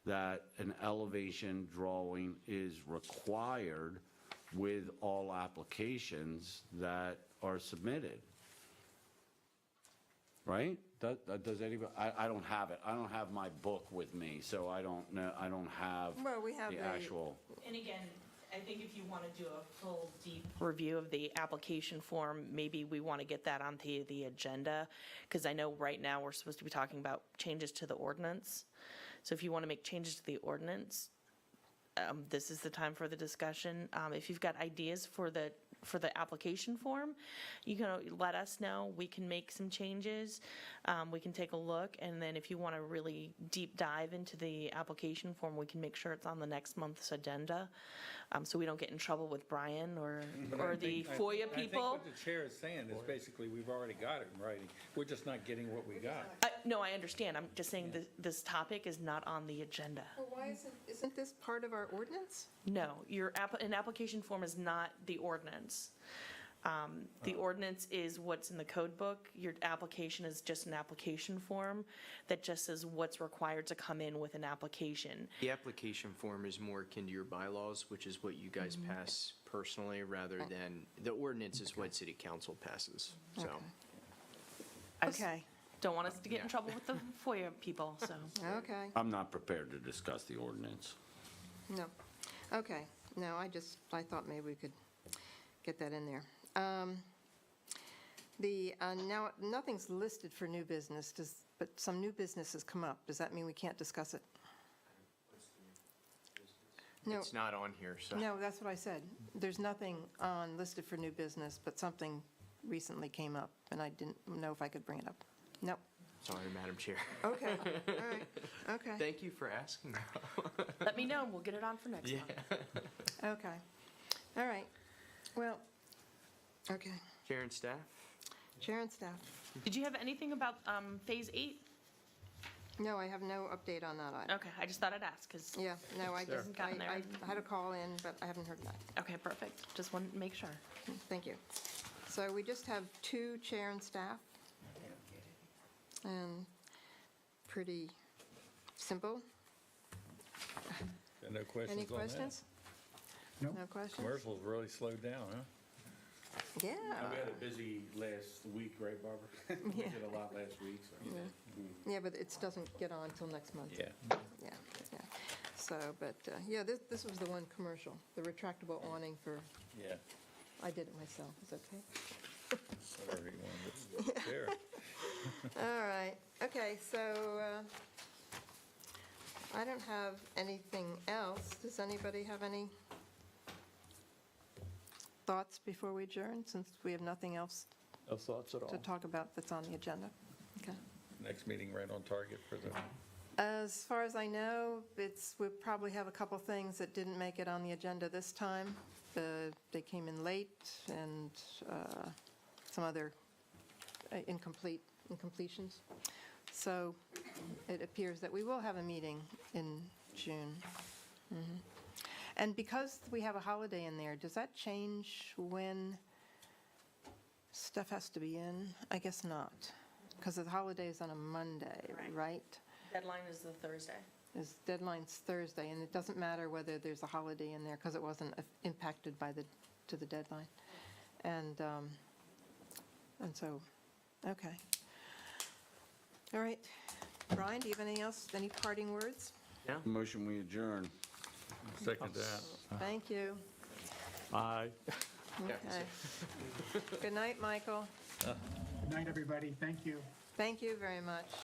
Speaker 8: that an elevation drawing is required with all applications that are submitted. Right? Does anybody, I don't have it. I don't have my book with me, so I don't know, I don't have
Speaker 1: Well, we have
Speaker 8: the
Speaker 1: the-
Speaker 8: actual.
Speaker 13: And again, I think if you want to do a full, deep review of the application form, maybe we want to get that onto the agenda, because I know right now we're supposed to be talking about changes to the ordinance. So if you want to make changes to the ordinance, this is the time for the discussion. If you've got ideas for the application form, you can let us know. We can make some changes. We can take a look, and then if you want to really deep dive into the application form, we can make sure it's on the next month's agenda, so we don't get in trouble with Brian or the FOIA people.
Speaker 5: I think what the chair is saying is basically, we've already got it in writing. We're just not getting what we got.
Speaker 13: No, I understand. I'm just saying this topic is not on the agenda.
Speaker 1: Well, why isn't this part of our ordinance?
Speaker 13: No, an application form is not the ordinance. The ordinance is what's in the code book. Your application is just an application form that just says what's required to come in with an application.
Speaker 9: The application form is more akin to your bylaws, which is what you guys pass personally, rather than, the ordinance is what city council passes, so.
Speaker 13: I just
Speaker 1: Okay,
Speaker 13: don't want us to get in trouble with the FOIA people, so.
Speaker 1: okay,
Speaker 8: I'm not prepared to discuss the ordinance.
Speaker 1: no. Okay, no, I thought maybe we could get that in there. Now, nothing's listed for new business, but some new business has come up. Does that mean we can't discuss it? No,
Speaker 9: It's not on here, so.
Speaker 1: no, that's what I said. There's nothing listed for new business, but something recently came up, and I didn't know if I could bring it up. Nope.
Speaker 9: Sorry, Madam Chair.
Speaker 1: Okay, all right, okay,
Speaker 9: Thank you for asking.
Speaker 13: Let me know and we'll get it on for next
Speaker 9: Yeah.
Speaker 13: month.
Speaker 1: okay. All right, well, okay.
Speaker 9: Chair and staff?
Speaker 1: Chair and staff.
Speaker 13: Did you have anything about Phase 8?
Speaker 1: No, I have no update on that item.
Speaker 13: Okay, I just thought I'd ask, because,
Speaker 1: Yeah, no, I just,
Speaker 13: Hasn't gotten there.
Speaker 1: I had a call in, but I haven't heard back.
Speaker 13: okay, perfect. Just wanted to make sure.
Speaker 1: Thank you. So we just have 2 chair and staff. And pretty simple.
Speaker 5: No questions
Speaker 1: Any
Speaker 5: on that?
Speaker 1: questions?
Speaker 7: No.
Speaker 1: No questions?
Speaker 5: Commercials really slowed down, huh?
Speaker 1: Yeah.
Speaker 10: We had a busy last week, right, Barbara? We did a lot last week, so.
Speaker 1: Yeah, but it doesn't get on until next month.
Speaker 5: Yeah.
Speaker 1: Yeah, yeah. So, but, yeah, this was the one commercial, the retractable awning for,
Speaker 5: Yeah,
Speaker 1: I did it myself, is that okay?
Speaker 5: whatever you want to share.
Speaker 1: All right, okay, so I don't have anything else. Does anybody have any thoughts before we adjourn, since we have nothing else
Speaker 6: No thoughts at all?
Speaker 1: to talk about that's on the agenda? Okay.
Speaker 5: Next meeting right on target for the,
Speaker 1: As far as I know, we probably have a couple things that didn't make it on the agenda this time. They came in late, and some other incompletions. So it appears that we will have a meeting in June. Mhm. And because we have a holiday in there, does that change when stuff has to be in? I guess not, because the holiday is on a Monday, right?
Speaker 13: Deadline is the Thursday.
Speaker 1: His deadline's Thursday, and it doesn't matter whether there's a holiday in there, because it wasn't impacted to the deadline. And so, okay. All right. Brian, do you have anything else, any parting words?
Speaker 8: Motion, we adjourn.
Speaker 5: second that.
Speaker 1: Thank you.
Speaker 6: Aye.
Speaker 1: Okay. Good night, Michael.
Speaker 7: Good night, everybody. Thank you.
Speaker 1: Thank you very much.